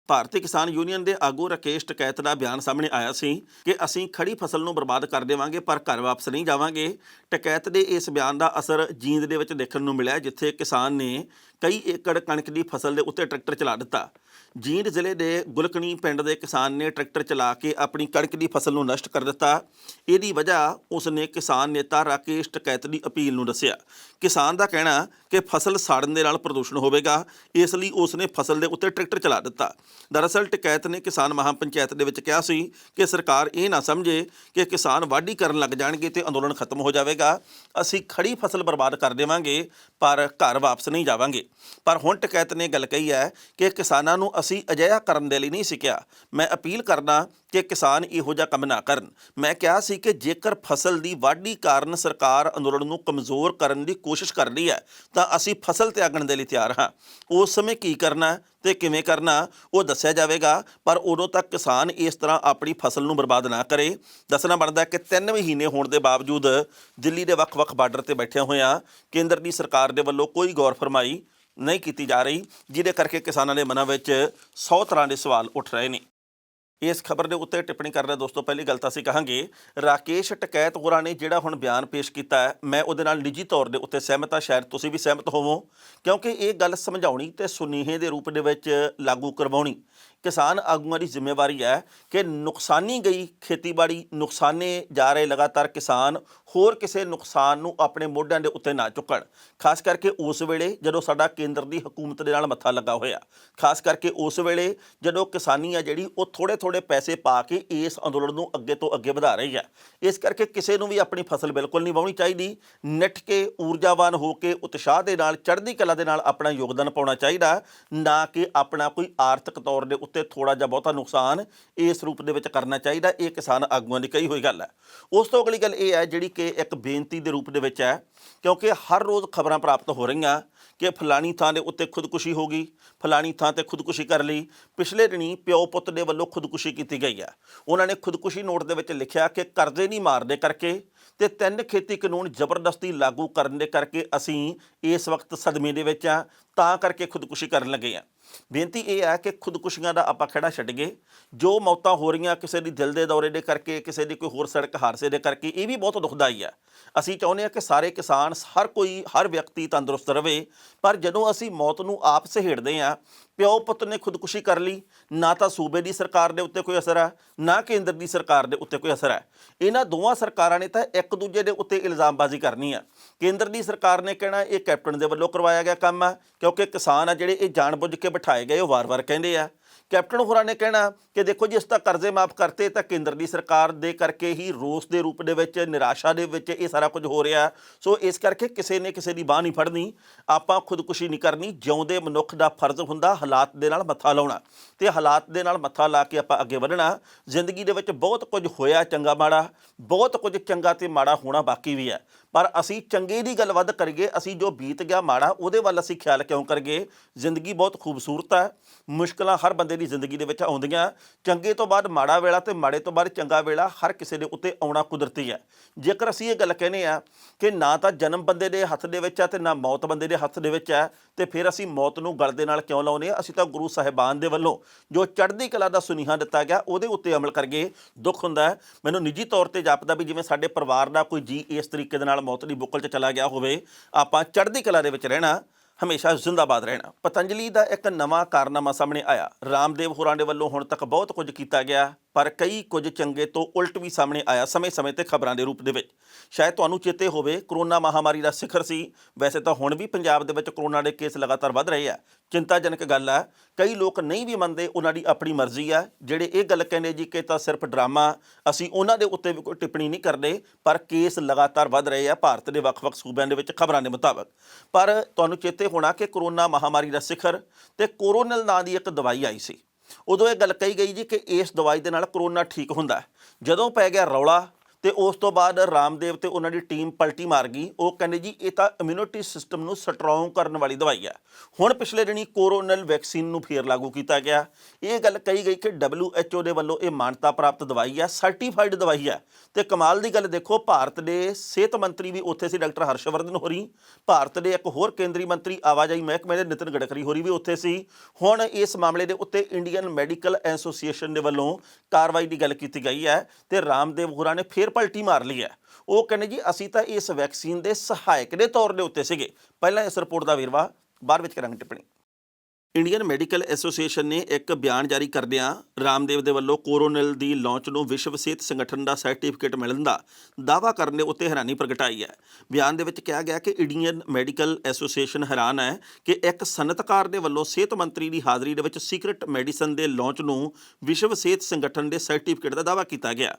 ਭਾਰਤੀ ਕਿਸਾਨ ਯੂਨੀਅਨ ਦੇ ਆਗੂ ਰਾਕੇਸ਼ ਟਕੈਤ ਦਾ ਬਿਆਨ ਸਾਹਮਣੇ ਆਇਆ ਸੀ ਕਿ ਅਸੀਂ ਖੜੀ ਫਸਲ ਨੂੰ ਬਰਬਾਦ ਕਰ ਦੇਵਾਂਗੇ ਪਰ ਘਰ ਵਾਪਸ ਨਹੀਂ ਜਾਵਾਂਗੇ। ਟਕੈਤ ਦੇ ਇਸ ਬਿਆਨ ਦਾ ਅਸਰ ਜੀਂਦ ਦੇ ਵਿੱਚ ਦੇਖਣ ਨੂੰ ਮਿਲਿਆ, ਜਿੱਥੇ ਕਿਸਾਨ ਨੇ ਕਈ ਏਕੜ ਕਣਕ ਦੀ ਫਸਲ ਦੇ ਉੱਤੇ ਟਰੈਕਟਰ ਚਲਾ ਦਿੱਤਾ। ਜੀਂਦ ਜ਼ਿਲ੍ਹੇ ਦੇ ਗੁਲਕਣੀ ਪਿੰਡ ਦੇ ਕਿਸਾਨ ਨੇ ਟਰੈਕਟਰ ਚਲਾ ਕੇ ਆਪਣੀ ਕਣਕ ਦੀ ਫਸਲ ਨੂੰ ਨਸ਼ਟ ਕਰ ਦਿੱਤਾ। ਇਹਦੀ ਵਜ੍ਹਾ ਉਸਨੇ ਕਿਸਾਨ ਨੇਤਾ ਰਾਕੇਸ਼ ਟਕੈਤ ਦੀ ਅਪੀਲ ਨੂੰ ਦੱਸਿਆ। ਕਿਸਾਨ ਦਾ ਕਹਿਣਾ ਕਿ ਫਸਲ ਸਾੜਨ ਦੇ ਨਾਲ ਪ੍ਰਦੂਸ਼ਣ ਹੋਵੇਗਾ, ਇਸ ਲਈ ਉਸਨੇ ਫਸਲ ਦੇ ਉੱਤੇ ਟਰੈਕਟਰ ਚਲਾ ਦਿੱਤਾ। ਦਰਅਸਲ ਟਕੈਤ ਨੇ ਕਿਸਾਨ ਮਹਾਂ ਪੰਚਾਇਤ ਦੇ ਵਿੱਚ ਕਿਹਾ ਸੀ ਕਿ ਸਰਕਾਰ ਇਹ ਨਾ ਸਮਝੇ ਕਿ ਕਿਸਾਨ ਵਾਢੀ ਕਰਨ ਲੱਗ ਜਾਣਗੇ ਤੇ ਅੰਦੋਲਨ ਖਤਮ ਹੋ ਜਾਵੇਗਾ। ਅਸੀਂ ਖੜੀ ਫਸਲ ਬਰਬਾਦ ਕਰ ਦੇਵਾਂਗੇ ਪਰ ਘਰ ਵਾਪਸ ਨਹੀਂ ਜਾਵਾਂਗੇ। ਪਰ ਹੁਣ ਟਕੈਤ ਨੇ ਗੱਲ ਕਹੀ ਹੈ ਕਿ ਕਿਸਾਨਾਂ ਨੂੰ ਅਸੀਂ ਅਜਿਹਾ ਕਰਨ ਦੇ ਲਈ ਨਹੀਂ ਸਿੱਖਿਆ। ਮੈਂ ਅਪੀਲ ਕਰਦਾ ਕਿ ਕਿਸਾਨ ਇਹੋ ਜਿਹਾ ਕੰਮ ਨਾ ਕਰਨ। ਮੈਂ ਕਿਹਾ ਸੀ ਕਿ ਜੇਕਰ ਫਸਲ ਦੀ ਵਾਢੀ ਕਾਰਨ ਸਰਕਾਰ ਅੰਦੋਲਨ ਨੂੰ ਕਮਜ਼ੋਰ ਕਰਨ ਦੀ ਕੋਸ਼ਿਸ਼ ਕਰ ਰਹੀ ਹੈ ਤਾਂ ਅਸੀਂ ਫਸਲ ਤਿਆਗਣ ਦੇ ਲਈ ਤਿਆਰ ਹਾਂ। ਉਸ ਸਮੇਂ ਕੀ ਕਰਨਾ ਤੇ ਕਿਵੇਂ ਕਰਨਾ ਉਹ ਦੱਸਿਆ ਜਾਵੇਗਾ, ਪਰ ਉਦੋਂ ਤੱਕ ਕਿਸਾਨ ਇਸ ਤਰ੍ਹਾਂ ਆਪਣੀ ਫਸਲ ਨੂੰ ਬਰਬਾਦ ਨਾ ਕਰੇ। ਦੱਸਣਾ ਬਣਦਾ ਕਿ 3 ਮਹੀਨੇ ਹੋਣ ਦੇ ਬਾਵਜੂਦ ਦਿੱਲੀ ਦੇ ਵੱਖ-ਵੱਖ ਬਾਰਡਰ ਤੇ ਬੈਠਿਆਂ ਹੋਇਆਂ ਕੇਂਦਰ ਦੀ ਸਰਕਾਰ ਦੇ ਵੱਲੋਂ ਕੋਈ ਗੌਰ ਫਰਮਾਈ ਨਹੀਂ ਕੀਤੀ ਜਾ ਰਹੀ, ਜਿਹਦੇ ਕਰਕੇ ਕਿਸਾਨਾਂ ਦੇ ਮਨਾਂ ਵਿੱਚ 100 ਤਰ੍ਹਾਂ ਦੇ ਸਵਾਲ ਉੱਠ ਰਹੇ ਨੇ। ਇਸ ਖਬਰ ਦੇ ਉੱਤੇ ਟਿੱਪਣੀ ਕਰਦਾ ਦੋਸਤੋ, ਪਹਿਲੀ ਗੱਲ ਤਾਂ ਅਸੀਂ ਕਹਾਂਗੇ ਰਾਕੇਸ਼ ਟਕੈਤ ਹੋਰਾਂ ਨੇ ਜਿਹੜਾ ਹੁਣ ਬਿਆਨ ਪੇਸ਼ ਕੀਤਾ ਹੈ, ਮੈਂ ਉਹਦੇ ਨਾਲ ਨਿੱਜੀ ਤੌਰ ਦੇ ਉੱਤੇ ਸਹਿਮਤ ਹਾਂ। ਸ਼ਾਇਦ ਤੁਸੀਂ ਵੀ ਸਹਿਮਤ ਹੋਵੋ, ਕਿਉਂਕਿ ਇਹ ਗੱਲ ਸਮਝਾਉਣੀ ਤੇ ਸੁਨੇਹੇ ਦੇ ਰੂਪ ਦੇ ਵਿੱਚ ਲਾਗੂ ਕਰਵਾਉਣੀ ਕਿਸਾਨ ਆਗੂਆਂ ਦੀ ਜ਼ਿੰਮੇਵਾਰੀ ਹੈ ਕਿ ਨੁਕਸਾਨੀ ਗਈ ਖੇਤੀਬਾੜੀ, ਨੁਕਸਾਨੇ ਜਾ ਰਹੇ ਲਗਾਤਾਰ ਕਿਸਾਨ ਹੋਰ ਕਿਸੇ ਨੁਕਸਾਨ ਨੂੰ ਆਪਣੇ ਮੋਢਿਆਂ ਦੇ ਉੱਤੇ ਨਾ ਚੁੱਕਣ। ਖਾਸ ਕਰਕੇ ਉਸ ਵੇਲੇ ਜਦੋਂ ਸਾਡਾ ਕੇਂਦਰ ਦੀ ਹਕੂਮਤ ਦੇ ਨਾਲ ਮੱਥਾ ਲੱਗਾ ਹੋਇਆ, ਖਾਸ ਕਰਕੇ ਉਸ ਵੇਲੇ ਜਦੋਂ ਕਿਸਾਨੀ ਆ ਜਿਹੜੀ ਉਹ ਥੋੜ੍ਹੇ ਪੈਸੇ ਪਾ ਕੇ ਇਸ ਅੰਦੋਲਨ ਨੂੰ ਅੱਗੇ ਤੋਂ ਅੱਗੇ ਵਧਾ ਰਹੀ ਹੈ। ਇਸ ਕਰਕੇ ਕਿਸੇ ਨੂੰ ਵੀ ਆਪਣੀ ਫਸਲ ਬਿਲਕੁਲ ਨਹੀਂ ਵਾਹੁਣੀ ਚਾਹੀਦੀ। ਨਿੱਠ ਕੇ ਊਰਜਾਵਾਨ ਹੋ ਕੇ ਉਤਸ਼ਾਹ ਦੇ ਨਾਲ, ਚੜ੍ਹਦੀ ਕਲਾ ਦੇ ਨਾਲ ਆਪਣਾ ਯੋਗਦਾਨ ਪਾਉਣਾ ਚਾਹੀਦਾ, ਨਾ ਕਿ ਆਪਣਾ ਕੋਈ ਆਰਥਿਕ ਤੌਰ ਦੇ ਉੱਤੇ ਥੋੜ੍ਹਾ ਜਿਹਾ ਬਹੁਤਾ ਨੁਕਸਾਨ ਇਸ ਰੂਪ ਦੇ ਵਿੱਚ ਕਰਨਾ ਚਾਹੀਦਾ। ਇਹ ਕਿਸਾਨ ਆਗੂਆਂ ਦੀ ਕਹੀ ਹੋਈ ਗੱਲ ਹੈ। ਉਸ ਤੋਂ ਅਗਲੀ ਗੱਲ ਇਹ ਹੈ ਜਿਹੜੀ ਕਿ ਇੱਕ ਬੇਨਤੀ ਦੇ ਰੂਪ ਦੇ ਵਿੱਚ ਹੈ, ਕਿਉਂਕਿ ਹਰ ਰੋਜ਼ ਖਬਰਾਂ ਪ੍ਰਾਪਤ ਹੋ ਰਹੀਆਂ ਕਿ ਫਲਾਣੀ ਥਾਂ ਦੇ ਉੱਤੇ ਖੁਦਕੁਸ਼ੀ ਹੋ ਗਈ, ਫਲਾਣੀ ਥਾਂ ਤੇ ਖੁਦਕੁਸ਼ੀ ਕਰ ਲਈ। ਪਿਛਲੇ ਦਿਨੀ ਪਿਓ ਪੁੱਤ ਦੇ ਵੱਲੋਂ ਖੁਦਕੁਸ਼ੀ ਕੀਤੀ ਗਈ ਹੈ। ਉਹਨਾਂ ਨੇ ਖੁਦਕੁਸ਼ੀ ਨੋਟ ਦੇ ਵਿੱਚ ਲਿਖਿਆ ਕਿ ਕਰਜ਼ੇ ਨਹੀਂ ਮਾਰਦੇ ਕਰਕੇ ਤੇ 3 ਖੇਤੀ ਕਾਨੂੰਨ ਜ਼ਬਰਦਸਤੀ ਲਾਗੂ ਕਰਨ ਦੇ ਕਰਕੇ ਅਸੀਂ ਇਸ ਵਕਤ ਸਦਮੇ ਦੇ ਵਿੱਚ ਆ, ਤਾਂ ਕਰਕੇ ਖੁਦਕੁਸ਼ੀ ਕਰਨ ਲੱਗੇ ਆ। ਬੇਨਤੀ ਇਹ ਹੈ ਕਿ ਖੁਦਕੁਸ਼ੀਆਂ ਦਾ ਆਪਾਂ ਖਹਿੜਾ ਛੱਡੀਏ। ਜੋ ਮੌਤਾਂ ਹੋ ਰਹੀਆਂ ਕਿਸੇ ਦੀ ਦਿਲ ਦੇ ਦੌਰੇ ਦੇ ਕਰਕੇ, ਕਿਸੇ ਦੀ ਕੋਈ ਹੋਰ ਸੜਕ ਹਾਦਸੇ ਦੇ ਕਰਕੇ, ਇਹ ਵੀ ਬਹੁਤ ਦੁਖਦਾਈ ਆ। ਅਸੀਂ ਚਾਹੁੰਦੇ ਹਾਂ ਕਿ ਸਾਰੇ ਕਿਸਾਨ, ਹਰ ਵਿਅਕਤੀ ਤੰਦਰੁਸਤ ਰਹੇ, ਪਰ ਜਦੋਂ ਅਸੀਂ ਮੌਤ ਨੂੰ ਆਪ ਸਹੇੜਦੇ ਹਾਂ, ਪਿਓ ਪੁੱਤ ਨੇ ਖੁਦਕੁਸ਼ੀ ਕਰ ਲਈ, ਨਾ ਤਾਂ ਸੂਬੇ ਦੀ ਸਰਕਾਰ ਦੇ ਉੱਤੇ ਕੋਈ ਅਸਰ ਹੈ, ਨਾ ਕੇਂਦਰ ਦੀ ਸਰਕਾਰ ਦੇ ਉੱਤੇ ਕੋਈ ਅਸਰ ਹੈ। ਇਹਨਾਂ ਦੋਵਾਂ ਸਰਕਾਰਾਂ ਨੇ ਤਾਂ ਇੱਕ ਦੂਜੇ ਦੇ ਉੱਤੇ ਇਲਜ਼ਾਮਬਾਜ਼ੀ ਕਰਨੀ ਆ। ਕੇਂਦਰ ਦੀ ਸਰਕਾਰ ਨੇ ਕਹਿਣਾ ਇਹ ਕੈਪਟਨ ਦੇ ਵੱਲੋਂ ਕਰਵਾਇਆ ਗਿਆ ਕੰਮ ਆ, ਕਿਉਂਕਿ ਕਿਸਾਨ ਆ ਜਿਹੜੇ ਇਹ ਜਾਣਬੁੱਝ ਕੇ ਬਿਠਾਏ ਗਏ, ਉਹ ਵਾਰ-ਵਾਰ ਕਹਿੰਦੇ ਆ। ਕੈਪਟਨ ਹੋਰਾਂ ਨੇ ਕਹਿਣਾ ਕਿ ਦੇਖੋ ਜੀ, ਇਸ ਤਾਂ ਕਰਜ਼ੇ ਮਾਫ ਕਰਤੇ ਤਾਂ ਕੇਂਦਰ ਦੀ ਸਰਕਾਰ ਦੇ ਕਰਕੇ ਹੀ, ਰੋਸ ਦੇ ਰੂਪ ਦੇ ਵਿੱਚ, ਨਿਰਾਸ਼ਾ ਦੇ ਵਿੱਚ ਇਹ ਸਾਰਾ ਕੁਝ ਹੋ ਰਿਹਾ। ਸੋ ਇਸ ਕਰਕੇ ਕਿਸੇ ਨੇ ਕਿਸੇ ਦੀ ਬਾਂਹ ਨਹੀਂ ਫੜਨੀ, ਆਪਾਂ ਖੁਦਕੁਸ਼ੀ ਨਹੀਂ ਕਰਨੀ। ਜਿਉਂਦੇ ਮਨੁੱਖ ਦਾ ਫਰਜ਼ ਹੁੰਦਾ ਹਾਲਾਤ ਦੇ ਨਾਲ ਮੱਥਾ ਲਾਉਣਾ, ਤੇ ਹਾਲਾਤ ਦੇ ਨਾਲ ਮੱਥਾ ਲਾ ਕੇ ਆਪਾਂ ਅੱਗੇ ਵਧਣਾ। ਜ਼ਿੰਦਗੀ ਦੇ ਵਿੱਚ ਬਹੁਤ ਕੁਝ ਹੋਇਆ ਚੰਗਾ ਮਾੜਾ, ਬਹੁਤ ਕੁਝ ਚੰਗਾ ਤੇ ਮਾੜਾ ਹੋਣਾ ਬਾਕੀ ਵੀ ਹੈ, ਪਰ ਅਸੀਂ ਚੰਗੇ ਦੀ ਗੱਲ ਵੱਧ ਕਰੀਏ। ਅਸੀਂ ਜੋ ਬੀਤ ਗਿਆ ਮਾੜਾ, ਉਹਦੇ ਵੱਲ ਅਸੀਂ ਖਿਆਲ ਕਿਉਂ ਕਰੀਏ? ਜ਼ਿੰਦਗੀ ਬਹੁਤ ਖੂਬਸੂਰਤ ਹੈ। ਮੁਸ਼ਕਲਾਂ ਹਰ ਬੰਦੇ ਦੀ ਜ਼ਿੰਦਗੀ ਦੇ ਵਿੱਚ ਆਉਂਦੀਆਂ। ਚੰਗੇ ਤੋਂ ਬਾਅਦ ਮਾੜਾ ਵੇਲਾ ਤੇ ਮਾੜੇ ਤੋਂ ਬਾਅਦ ਚੰਗਾ ਵੇਲਾ ਹਰ ਕਿਸੇ ਦੇ ਉੱਤੇ ਆਉਣਾ ਕੁਦਰਤੀ ਹੈ। ਜੇਕਰ ਅਸੀਂ ਇਹ ਗੱਲ ਕਹਿੰਦੇ ਆ ਕਿ ਨਾ ਤਾਂ ਜਨਮ ਬੰਦੇ ਦੇ ਹੱਥ ਦੇ ਵਿੱਚ ਹੈ ਤੇ ਨਾ ਮੌਤ ਬੰਦੇ ਦੇ ਹੱਥ ਦੇ ਵਿੱਚ ਹੈ, ਤੇ ਫਿਰ ਅਸੀਂ ਮੌਤ ਨੂੰ ਗਲ ਦੇ ਨਾਲ ਕਿਉਂ ਲਾਉਂਦੇ ਆ? ਅਸੀਂ ਤਾਂ ਗੁਰੂ ਸਾਹਿਬਾਨ ਦੇ ਵੱਲੋਂ ਜੋ ਚੜ੍ਹਦੀ ਕਲਾ ਦਾ ਸੁਨੇਹਾ ਦਿੱਤਾ ਗਿਆ, ਉਹਦੇ ਉੱਤੇ ਅਮਲ ਕਰੀਏ। ਦੁੱਖ ਹੁੰਦਾ ਹੈ, ਮੈਨੂੰ ਨਿੱਜੀ ਤੌਰ ਤੇ ਜਾਪਦਾ ਵੀ ਜਿਵੇਂ ਸਾਡੇ ਪਰਿਵਾਰ ਦਾ ਕੋਈ ਜੀ ਇਸ ਤਰੀਕੇ ਦੇ ਨਾਲ ਮੌਤ ਦੀ ਬੁੱਕਲ 'ਚ ਚਲਾ ਗਿਆ ਹੋਵੇ। ਆਪਾਂ ਚੜ੍ਹਦੀ ਕਲਾ ਦੇ ਵਿੱਚ ਰਹਿਣਾ, ਹਮੇਸ਼ਾ ਜ਼ਿੰਦਾਬਾਦ ਰਹਿਣਾ। ਪਤੰਜਲੀ ਦਾ ਇੱਕ ਨਵਾਂ ਕਾਰਨਾਮਾ ਸਾਹਮਣੇ ਆਇਆ। ਰਾਮਦੇਵ ਹੋਰਾਂ ਦੇ ਵੱਲੋਂ ਹੁਣ ਤੱਕ ਬਹੁਤ ਕੁਝ ਕੀਤਾ ਗਿਆ, ਪਰ ਕਈ ਕੁਝ ਚੰਗੇ ਤੋਂ ਉਲਟ ਵੀ ਸਾਹਮਣੇ ਆਇਆ ਸਮੇਂ-ਸਮੇਂ ਤੇ ਖਬਰਾਂ ਦੇ ਰੂਪ ਦੇ ਵਿੱਚ। ਸ਼ਾਇਦ ਤੁਹਾਨੂੰ ਚੇਤੇ ਹੋਵੇ, ਕਰੋਨਾ ਮਹਾਮਾਰੀ ਦਾ ਸਿਖਰ ਸੀ। ਵੈਸੇ ਤਾਂ ਹੁਣ ਵੀ ਪੰਜਾਬ ਦੇ ਵਿੱਚ ਕਰੋਨਾ ਦੇ ਕੇਸ ਲਗਾਤਾਰ ਵੱਧ ਰਹੇ ਆ, ਚਿੰਤਾਜਨਕ ਗੱਲ ਆ। ਕਈ ਲੋਕ ਨਹੀਂ ਵੀ ਮੰਨਦੇ, ਉਹਨਾਂ ਦੀ ਆਪਣੀ ਮਰਜ਼ੀ ਆ। ਜਿਹੜੇ ਇਹ ਗੱਲ ਕਹਿੰਦੇ ਜੀ ਕਿ ਤਾਂ ਸਿਰਫ ਡਰਾਮਾ, ਅਸੀਂ ਉਹਨਾਂ ਦੇ ਉੱਤੇ ਵੀ ਕੋਈ ਟਿੱਪਣੀ ਨਹੀਂ ਕਰਦੇ, ਪਰ ਕੇਸ ਲਗਾਤਾਰ ਵੱਧ ਰਹੇ ਆ ਭਾਰਤ ਦੇ ਵੱਖ-ਵੱਖ ਸੂਬਿਆਂ ਦੇ ਵਿੱਚ ਖਬਰਾਂ ਦੇ ਮੁਤਾਬਕ। ਪਰ ਤੁਹਾਨੂੰ ਚੇਤੇ ਹੋਣਾ ਕਿ ਕਰੋਨਾ ਮਹਾਮਾਰੀ ਦਾ ਸਿਖਰ ਤੇ ਕੋਰੋਨਲ ਨਾਂ ਦੀ ਇੱਕ ਦਵਾਈ ਆਈ ਸੀ। ਉਦੋਂ ਇਹ ਗੱਲ ਕਹੀ ਗਈ ਜੀ ਕਿ ਇਸ ਦਵਾਈ ਦੇ ਨਾਲ ਕਰੋਨਾ ਠੀਕ ਹੁੰਦਾ। ਜਦੋਂ ਪੈ ਗਿਆ ਰੌਲਾ ਤੇ ਉਸ ਤੋਂ ਬਾਅਦ ਰਾਮਦੇਵ ਤੇ ਉਹਨਾਂ ਦੀ ਟੀਮ ਪਲਟੀ ਮਾਰ ਗਈ। ਉਹ ਕਹਿੰਦੇ ਜੀ ਇਹ ਤਾਂ ਇਮਿਊਨਿਟੀ ਸਿਸਟਮ ਨੂੰ ਸਟਰੋਂਗ ਕਰਨ ਵਾਲੀ ਦਵਾਈ ਹੈ। ਹੁਣ ਪਿਛਲੇ ਦਿਨੀ ਕੋਰੋਨਲ ਵੈਕਸੀਨ ਨੂੰ ਫੇਰ ਲਾਗੂ ਕੀਤਾ ਗਿਆ। ਇਹ ਗੱਲ ਕਹੀ ਗਈ ਕਿ WHO ਦੇ ਵੱਲੋਂ ਇਹ ਮਾਨਤਾ ਪ੍ਰਾਪਤ ਦਵਾਈ ਹੈ, ਸਰਟੀਫਾਈਡ ਦਵਾਈ ਹੈ। ਤੇ ਕਮਾਲ ਦੀ ਗੱਲ ਦੇਖੋ, ਭਾਰਤ ਦੇ ਸਿਹਤ ਮੰਤਰੀ ਵੀ ਉੱਥੇ ਸੀ, ਡਾਕਟਰ ਹਰਸ਼ਵਰਧਨ ਹੋਰੀ। ਭਾਰਤ ਦੇ ਇੱਕ ਹੋਰ ਕੇਂਦਰੀ ਮੰਤਰੀ ਆਵਾਜਾਈ ਮਹਿਕਮੇ ਦੇ ਨਿਤਿਨ ਗਡਕਰੀ ਹੋਰੀ ਵੀ ਉੱਥੇ ਸੀ। ਹੁਣ ਇਸ ਮਾਮਲੇ ਦੇ ਉੱਤੇ ਇੰਡੀਅਨ ਮੈਡੀਕਲ ਐਸੋਸੀਏਸ਼ਨ ਦੇ ਵੱਲੋਂ ਕਾਰਵਾਈ ਦੀ ਗੱਲ ਕੀਤੀ ਗਈ ਹੈ ਤੇ ਰਾਮਦੇਵ ਹੋਰਾਂ ਨੇ ਫੇਰ ਪਲਟੀ ਮਾਰ ਲਈ ਹੈ। ਉਹ ਕਹਿੰਦੇ ਜੀ ਅਸੀਂ ਤਾਂ ਇਸ ਵੈਕਸੀਨ ਦੇ ਸਹਾਇਕ ਦੇ ਤੌਰ ਦੇ ਉੱਤੇ ਸੀਗੇ। ਪਹਿਲਾਂ ਇਸ ਰਿਪੋਰਟ ਦਾ ਵੇਰਵਾ, ਬਾਅਦ ਵਿੱਚ ਕਰਾਂਗੇ ਟਿੱਪਣੀ। ਇੰਡੀਅਨ ਮੈਡੀਕਲ ਐਸੋਸੀਏਸ਼ਨ ਨੇ ਇੱਕ ਬਿਆਨ ਜਾਰੀ ਕਰਦਿਆਂ ਰਾਮਦੇਵ ਦੇ ਵੱਲੋਂ ਕੋਰੋਨਲ ਦੀ ਲਾਂਚ ਨੂੰ ਵਿਸ਼ਵ ਸਿਹਤ ਸੰਗਠਨ ਦਾ ਸਰਟੀਫਿਕੇਟ ਮਿਲਣ ਦਾ ਦਾਅਵਾ ਕਰਨ ਦੇ ਉੱਤੇ ਹੈਰਾਨੀ ਪ੍ਰਗਟਾਈ ਹੈ। ਬਿਆਨ ਦੇ ਵਿੱਚ ਕਿਹਾ ਗਿਆ ਕਿ ਇੰਡੀਅਨ ਮੈਡੀਕਲ ਐਸੋਸੀਏਸ਼ਨ ਹੈਰਾਨ ਹੈ ਕਿ ਇੱਕ ਸਨਅਤਕਾਰ ਦੇ ਵੱਲੋਂ ਸਿਹਤ ਮੰਤਰੀ ਦੀ ਹਾਜ਼ਰੀ ਦੇ ਵਿੱਚ ਸੀਕ੍ਰੇਟ ਮੈਡੀਸਨ ਦੇ ਲਾਂਚ ਨੂੰ ਵਿਸ਼ਵ ਸਿਹਤ ਸੰਗਠਨ ਦੇ ਸਰਟੀਫਿਕੇਟ ਦਾ ਦਾਅਵਾ ਕੀਤਾ ਗਿਆ।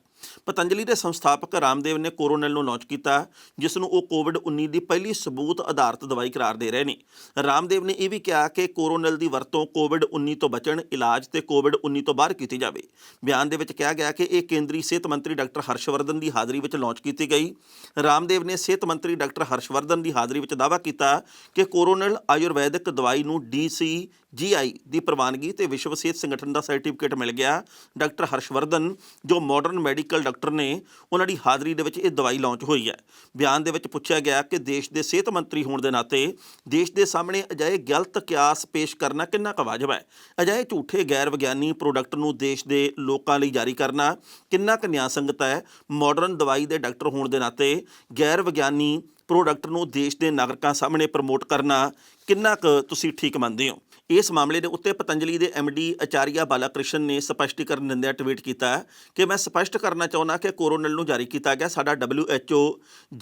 ਪਤੰਜਲੀ ਦੇ ਸੰਸਥਾਪਕ ਰਾਮਦੇਵ ਨੇ ਕੋਰੋਨਲ ਨੂੰ ਲਾਂਚ ਕੀਤਾ, ਜਿਸ ਨੂੰ ਉਹ ਕੋਵਿਡ-19 ਦੀ ਪਹਿਲੀ ਸਬੂਤ ਆਧਾਰਿਤ ਦਵਾਈ ਕਰਾਰ ਦੇ ਰਹੇ ਨੇ। ਰਾਮਦੇਵ ਨੇ ਇਹ ਵੀ ਕਿਹਾ ਕਿ ਕੋਰੋਨਲ ਦੀ ਵਰਤੋਂ ਕੋਵਿਡ-19 ਤੋਂ ਬਚਣ, ਇਲਾਜ ਤੇ ਕੋਵਿਡ-19 ਤੋਂ ਬਾਹਰ ਕੀਤੀ ਜਾਵੇ। ਬਿਆਨ ਦੇ ਵਿੱਚ ਕਿਹਾ ਗਿਆ ਕਿ ਇਹ ਕੇਂਦਰੀ ਸਿਹਤ ਮੰਤਰੀ ਡਾਕਟਰ ਹਰਸ਼ਵਰਧਨ ਦੀ ਹਾਜ਼ਰੀ ਵਿੱਚ ਲਾਂਚ ਕੀਤੀ ਗਈ। ਰਾਮਦੇਵ ਨੇ ਸਿਹਤ ਮੰਤਰੀ ਡਾਕਟਰ ਹਰਸ਼ਵਰਧਨ ਦੀ ਹਾਜ਼ਰੀ ਵਿੱਚ ਦਾਅਵਾ ਕੀਤਾ ਕਿ ਕੋਰੋਨਲ ਆਯੁਰਵੈਦਿਕ ਦਵਾਈ ਨੂੰ DCGI ਦੀ ਪ੍ਰਵਾਨਗੀ ਤੇ ਵਿਸ਼ਵ ਸਿਹਤ ਸੰਗਠਨ ਦਾ ਸਰਟੀਫਿਕੇਟ ਮਿਲ ਗਿਆ। ਡਾਕਟਰ ਹਰਸ਼ਵਰਧਨ ਜੋ ਮਾਡਰਨ ਮੈਡੀਕਲ ਡਾਕਟਰ ਨੇ, ਉਹਨਾਂ ਦੀ ਹਾਜ਼ਰੀ ਦੇ ਵਿੱਚ ਇਹ ਦਵਾਈ ਲਾਂਚ ਹੋਈ ਹੈ। ਬਿਆਨ ਦੇ ਵਿੱਚ ਪੁੱਛਿਆ ਗਿਆ ਕਿ ਦੇਸ਼ ਦੇ ਸਿਹਤ ਮੰਤਰੀ ਹੋਣ ਦੇ ਨਾਤੇ ਦੇਸ਼ ਦੇ ਸਾਹਮਣੇ ਅਜਿਹੇ ਗਲਤ ਕਿਆਸ ਪੇਸ਼ ਕਰਨਾ ਕਿੰਨਾ ਕੁ ਵਾਜਬ ਹੈ? ਅਜਿਹੇ ਝੂਠੇ ਗੈਰ ਵਿਗਿਆਨੀ ਪ੍ਰੋਡਕਟ ਨੂੰ ਦੇਸ਼ ਦੇ ਲੋਕਾਂ ਲਈ ਜਾਰੀ ਕਰਨਾ ਕਿੰਨਾ ਕੁ ਨਿਆਂ ਸੰਗਤ ਹੈ? ਮਾਡਰਨ ਦਵਾਈ ਦੇ ਡਾਕਟਰ ਹੋਣ ਦੇ ਨਾਤੇ ਗੈਰ ਵਿਗਿਆਨੀ ਪ੍ਰੋਡਕਟ ਨੂੰ ਦੇਸ਼ ਦੇ ਨਾਗਰਿਕਾਂ ਸਾਹਮਣੇ ਪ੍ਰਮੋਟ ਕਰਨਾ ਕਿੰਨਾ ਕੁ ਤੁਸੀਂ ਠੀਕ ਮੰਨਦੇ ਹੋ? ਇਸ ਮਾਮਲੇ ਦੇ ਉੱਤੇ ਪਤੰਜਲੀ ਦੇ MD ਆਚਾਰੀਆ ਬਾਲਾਕ੍ਰਿਸ਼ਨ ਨੇ ਸਪਸ਼ਟੀਕਰਨ ਦਿੰਦਿਆਂ ਟਵੀਟ ਕੀਤਾ ਕਿ ਮੈਂ ਸਪਸ਼ਟ ਕਰਨਾ ਚਾਹੁੰਦਾ ਕਿ ਕੋਰੋਨਲ ਨੂੰ ਜਾਰੀ ਕੀਤਾ ਗਿਆ ਸਾਡਾ WHO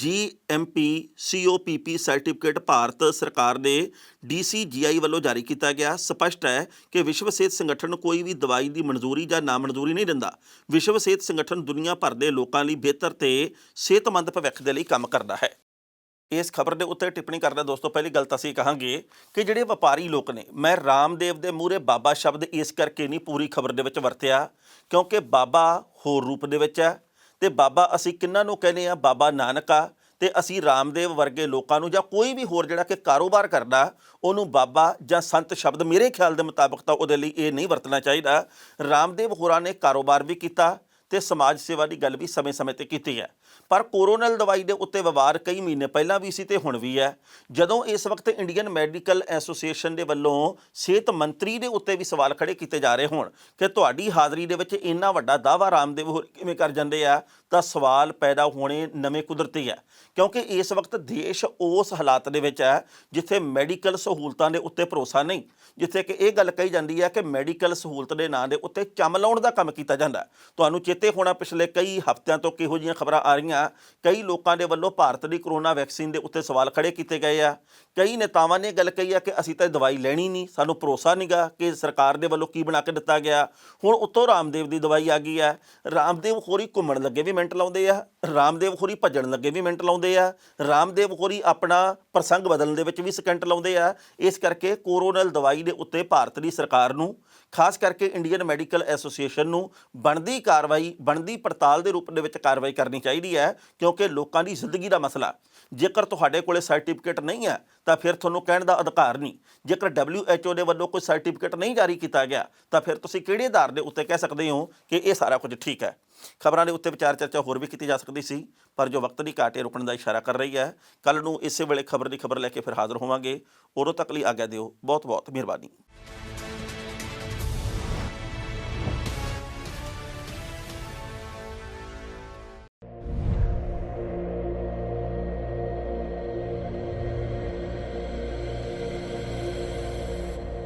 GMP COPP certificate Bharat ਸਰਕਾਰ ਦੇ DCGI ਵੱਲੋਂ ਜਾਰੀ ਕੀਤਾ ਗਿਆ। ਸਪਸ਼ਟ ਹੈ ਕਿ ਵਿਸ਼ਵ ਸਿਹਤ ਸੰਗਠਨ ਕੋਈ ਵੀ ਦਵਾਈ ਦੀ ਮਨਜ਼ੂਰੀ ਜਾਂ ਨਾ ਮਨਜ਼ੂਰੀ ਨਹੀਂ ਦਿੰਦਾ। ਵਿਸ਼ਵ ਸਿਹਤ ਸੰਗਠਨ ਦੁਨੀਆ ਭਰ ਦੇ ਲੋਕਾਂ ਲਈ ਬਿਹਤਰ ਤੇ ਸਿਹਤਮੰਦ ਭਵਿੱਖ ਦੇ ਲਈ ਕੰਮ ਕਰਦਾ ਹੈ। ਇਸ ਖਬਰ ਦੇ ਉੱਤੇ ਟਿੱਪਣੀ ਕਰਦਾ ਦੋਸਤੋ, ਪਹਿਲੀ ਗੱਲ ਤਾਂ ਅਸੀਂ ਕਹਾਂਗੇ ਕਿ ਜਿਹੜੇ ਵਪਾਰੀ ਲੋਕ ਨੇ, ਮੈਂ ਰਾਮਦੇਵ ਦੇ ਮੂਹਰੇ ਬਾਬਾ ਸ਼ਬਦ ਇਸ ਕਰਕੇ ਨਹੀਂ ਪੂਰੀ ਖਬਰ ਦੇ ਵਿੱਚ ਵਰਤਿਆ ਕਿਉਂਕਿ ਬਾਬਾ ਹੋਰ ਰੂਪ ਦੇ ਵਿੱਚ ਹੈ ਤੇ ਬਾਬਾ ਅਸੀਂ ਕਿਹਨਾਂ ਨੂੰ ਕਹਿੰਦੇ ਆ? ਬਾਬਾ ਨਾਨਕ ਆ। ਤੇ ਅਸੀਂ ਰਾਮਦੇਵ ਵਰਗੇ ਲੋਕਾਂ ਨੂੰ ਜਾਂ ਕੋਈ ਵੀ ਹੋਰ ਜਿਹੜਾ ਕਿ ਕਾਰੋਬਾਰ ਕਰਦਾ ਉਹਨੂੰ ਬਾਬਾ ਜਾਂ ਸੰਤ ਸ਼ਬਦ ਮੇਰੇ ਖਿਆਲ ਦੇ ਮੁਤਾਬਕ ਤਾਂ ਉਹਦੇ ਲਈ ਇਹ ਨਹੀਂ ਵਰਤਣਾ ਚਾਹੀਦਾ। ਰਾਮਦੇਵ ਹੋਰਾਂ ਨੇ ਕਾਰੋਬਾਰ ਵੀ ਕੀਤਾ ਤੇ ਸਮਾਜ ਸੇਵਾ ਦੀ ਗੱਲ ਵੀ ਸਮੇਂ-ਸਮੇਂ ਤੇ ਕੀਤੀ ਹੈ। ਪਰ ਕੋਰੋਨਲ ਦਵਾਈ ਦੇ ਉੱਤੇ ਵਿਵਾਦ ਕਈ ਮਹੀਨੇ ਪਹਿਲਾਂ ਵੀ ਸੀ ਤੇ ਹੁਣ ਵੀ ਹੈ। ਜਦੋਂ ਇਸ ਵਕਤ ਇੰਡੀਅਨ ਮੈਡੀਕਲ ਐਸੋਸੀਏਸ਼ਨ ਦੇ ਵੱਲੋਂ ਸਿਹਤ ਮੰਤਰੀ ਦੇ ਉੱਤੇ ਵੀ ਸਵਾਲ ਖੜੇ ਕੀਤੇ ਜਾ ਰਹੇ ਹੋਣ ਕਿ ਤੁਹਾਡੀ ਹਾਜ਼ਰੀ ਦੇ ਵਿੱਚ ਇੰਨਾ ਵੱਡਾ ਦਾਅਵਾ ਰਾਮਦੇਵ ਹੋਰ ਕਿਵੇਂ ਕਰ ਜਾਂਦੇ ਆ, ਤਾਂ ਸਵਾਲ ਪੈਦਾ ਹੋਣੇ ਨਵੇਂ ਕੁਦਰਤੀ ਹੈ। ਕਿਉਂਕਿ ਇਸ ਵਕਤ ਦੇਸ਼ ਉਸ ਹਾਲਾਤ ਦੇ ਵਿੱਚ ਹੈ ਜਿੱਥੇ ਮੈਡੀਕਲ ਸਹੂਲਤਾਂ ਦੇ ਉੱਤੇ ਭਰੋਸਾ ਨਹੀਂ, ਜਿੱਥੇ ਕਿ ਇਹ ਗੱਲ ਕਹੀ ਜਾਂਦੀ ਹੈ ਕਿ ਮੈਡੀਕਲ ਸਹੂਲਤ ਦੇ ਨਾਂ ਦੇ ਉੱਤੇ ਚੰਮ ਲਾਉਣ ਦਾ ਕੰਮ ਕੀਤਾ ਜਾਂਦਾ। ਤੁਹਾਨੂੰ ਚੇਤੇ ਹੋਣਾ ਪਿਛਲੇ ਕਈ ਹਫ਼ਤਿਆਂ ਤੋਂ ਕਿਹੋ ਜਿਹੀਆਂ ਖਬਰਾਂ ਆ ਰਹੀਆਂ, ਕਈ ਲੋਕਾਂ ਦੇ ਵੱਲੋਂ ਭਾਰਤ ਦੀ ਕਰੋਨਾ ਵੈਕਸੀਨ ਦੇ ਉੱਤੇ ਸਵਾਲ ਖੜੇ ਕੀਤੇ ਗਏ ਆ। ਕਈ ਨੇਤਾਵਾਂ ਨੇ ਗੱਲ ਕਹੀ ਆ ਕਿ ਅਸੀਂ ਤਾਂ ਦਵਾਈ ਲੈਣੀ ਨਹੀਂ, ਸਾਨੂੰ ਭਰੋਸਾ ਨਹੀਂਗਾ ਕਿ ਸਰਕਾਰ ਦੇ ਵੱਲੋਂ ਕੀ ਬਣਾ ਕੇ ਦਿੱਤਾ ਗਿਆ। ਹੁਣ ਉੱਤੋਂ ਰਾਮਦੇਵ ਦੀ ਦਵਾਈ ਆ ਗਈ ਹੈ। ਰਾਮਦੇਵ ਹੋਰੀ ਘੁੰਮਣ ਲੱਗੇ ਵੀ ਮਿੰਟ ਲਾਉਂਦੇ ਆ, ਰਾਮਦੇਵ ਹੋਰੀ ਭੱਜਣ ਲੱਗੇ ਵੀ ਮਿੰਟ ਲਾਉਂਦੇ ਆ, ਰਾਮਦੇਵ ਹੋਰੀ ਆਪਣਾ ਪ੍ਰਸੰਗ ਬਦਲਣ ਦੇ ਵਿੱਚ ਵੀ ਸਕਿੰਟ ਲਾਉਂਦੇ ਆ। ਇਸ ਕਰਕੇ ਕੋਰੋਨਲ ਦਵਾਈ ਦੇ ਉੱਤੇ ਭਾਰਤ ਦੀ ਸਰਕਾਰ ਨੂੰ, ਖਾਸ ਕਰਕੇ ਇੰਡੀਅਨ ਮੈਡੀਕਲ ਐਸੋਸੀਏਸ਼ਨ ਨੂੰ ਬਣਦੀ ਕਾਰਵਾਈ, ਬਣਦੀ ਪੜਤਾਲ ਦੇ ਰੂਪ ਦੇ ਵਿੱਚ ਕਾਰਵਾਈ ਕਰਨੀ ਚਾਹੀਦੀ ਹੈ। ਕਿਉਂਕਿ ਲੋਕਾਂ ਦੀ ਜ਼ਿੰਦਗੀ ਦਾ ਮਸਲਾ, ਜੇਕਰ ਤੁਹਾਡੇ ਕੋਲੇ ਸਰਟੀਫਿਕੇਟ ਨਹੀਂ ਹੈ ਤਾਂ ਫਿਰ ਤੁਹਾਨੂੰ ਕਹਿਣ ਦਾ ਅਧਿਕਾਰ ਨਹੀਂ। ਜੇਕਰ WHO ਦੇ ਵੱਲੋਂ ਕੋਈ ਸਰਟੀਫਿਕੇਟ ਨਹੀਂ ਜਾਰੀ ਕੀਤਾ ਗਿਆ ਤਾਂ ਫਿਰ ਤੁਸੀਂ ਕਿਹੜੇ ਆਧਾਰ ਦੇ ਉੱਤੇ ਕਹਿ ਸਕਦੇ ਹੋ ਕਿ ਇਹ ਸਾਰਾ ਕੁਝ ਠੀਕ ਹੈ। ਖਬਰਾਂ ਦੇ ਉੱਤੇ ਵਿਚਾਰ ਚਰਚਾ ਹੋਰ ਵੀ ਕੀਤੀ ਜਾ ਸਕਦੀ ਸੀ, ਪਰ ਜੋ ਵਕਤ ਦੀ ਘਾਟ ਰੁਕਣ ਦਾ ਇਸ਼ਾਰਾ ਕਰ ਰਹੀ ਹੈ। ਕੱਲ੍ਹ ਨੂੰ ਇਸੇ ਵੇਲੇ ਖਬਰ ਦੀ ਖਬਰ ਲੈ ਕੇ ਫਿਰ ਹਾਜ਼ਰ ਹੋਵਾਂਗੇ। ਉਦੋਂ ਤੱਕ ਲਈ ਆਗਿਆ ਦਿਓ। ਬਹੁਤ ਬਹੁਤ ਮਿਹਰਬਾਨੀ।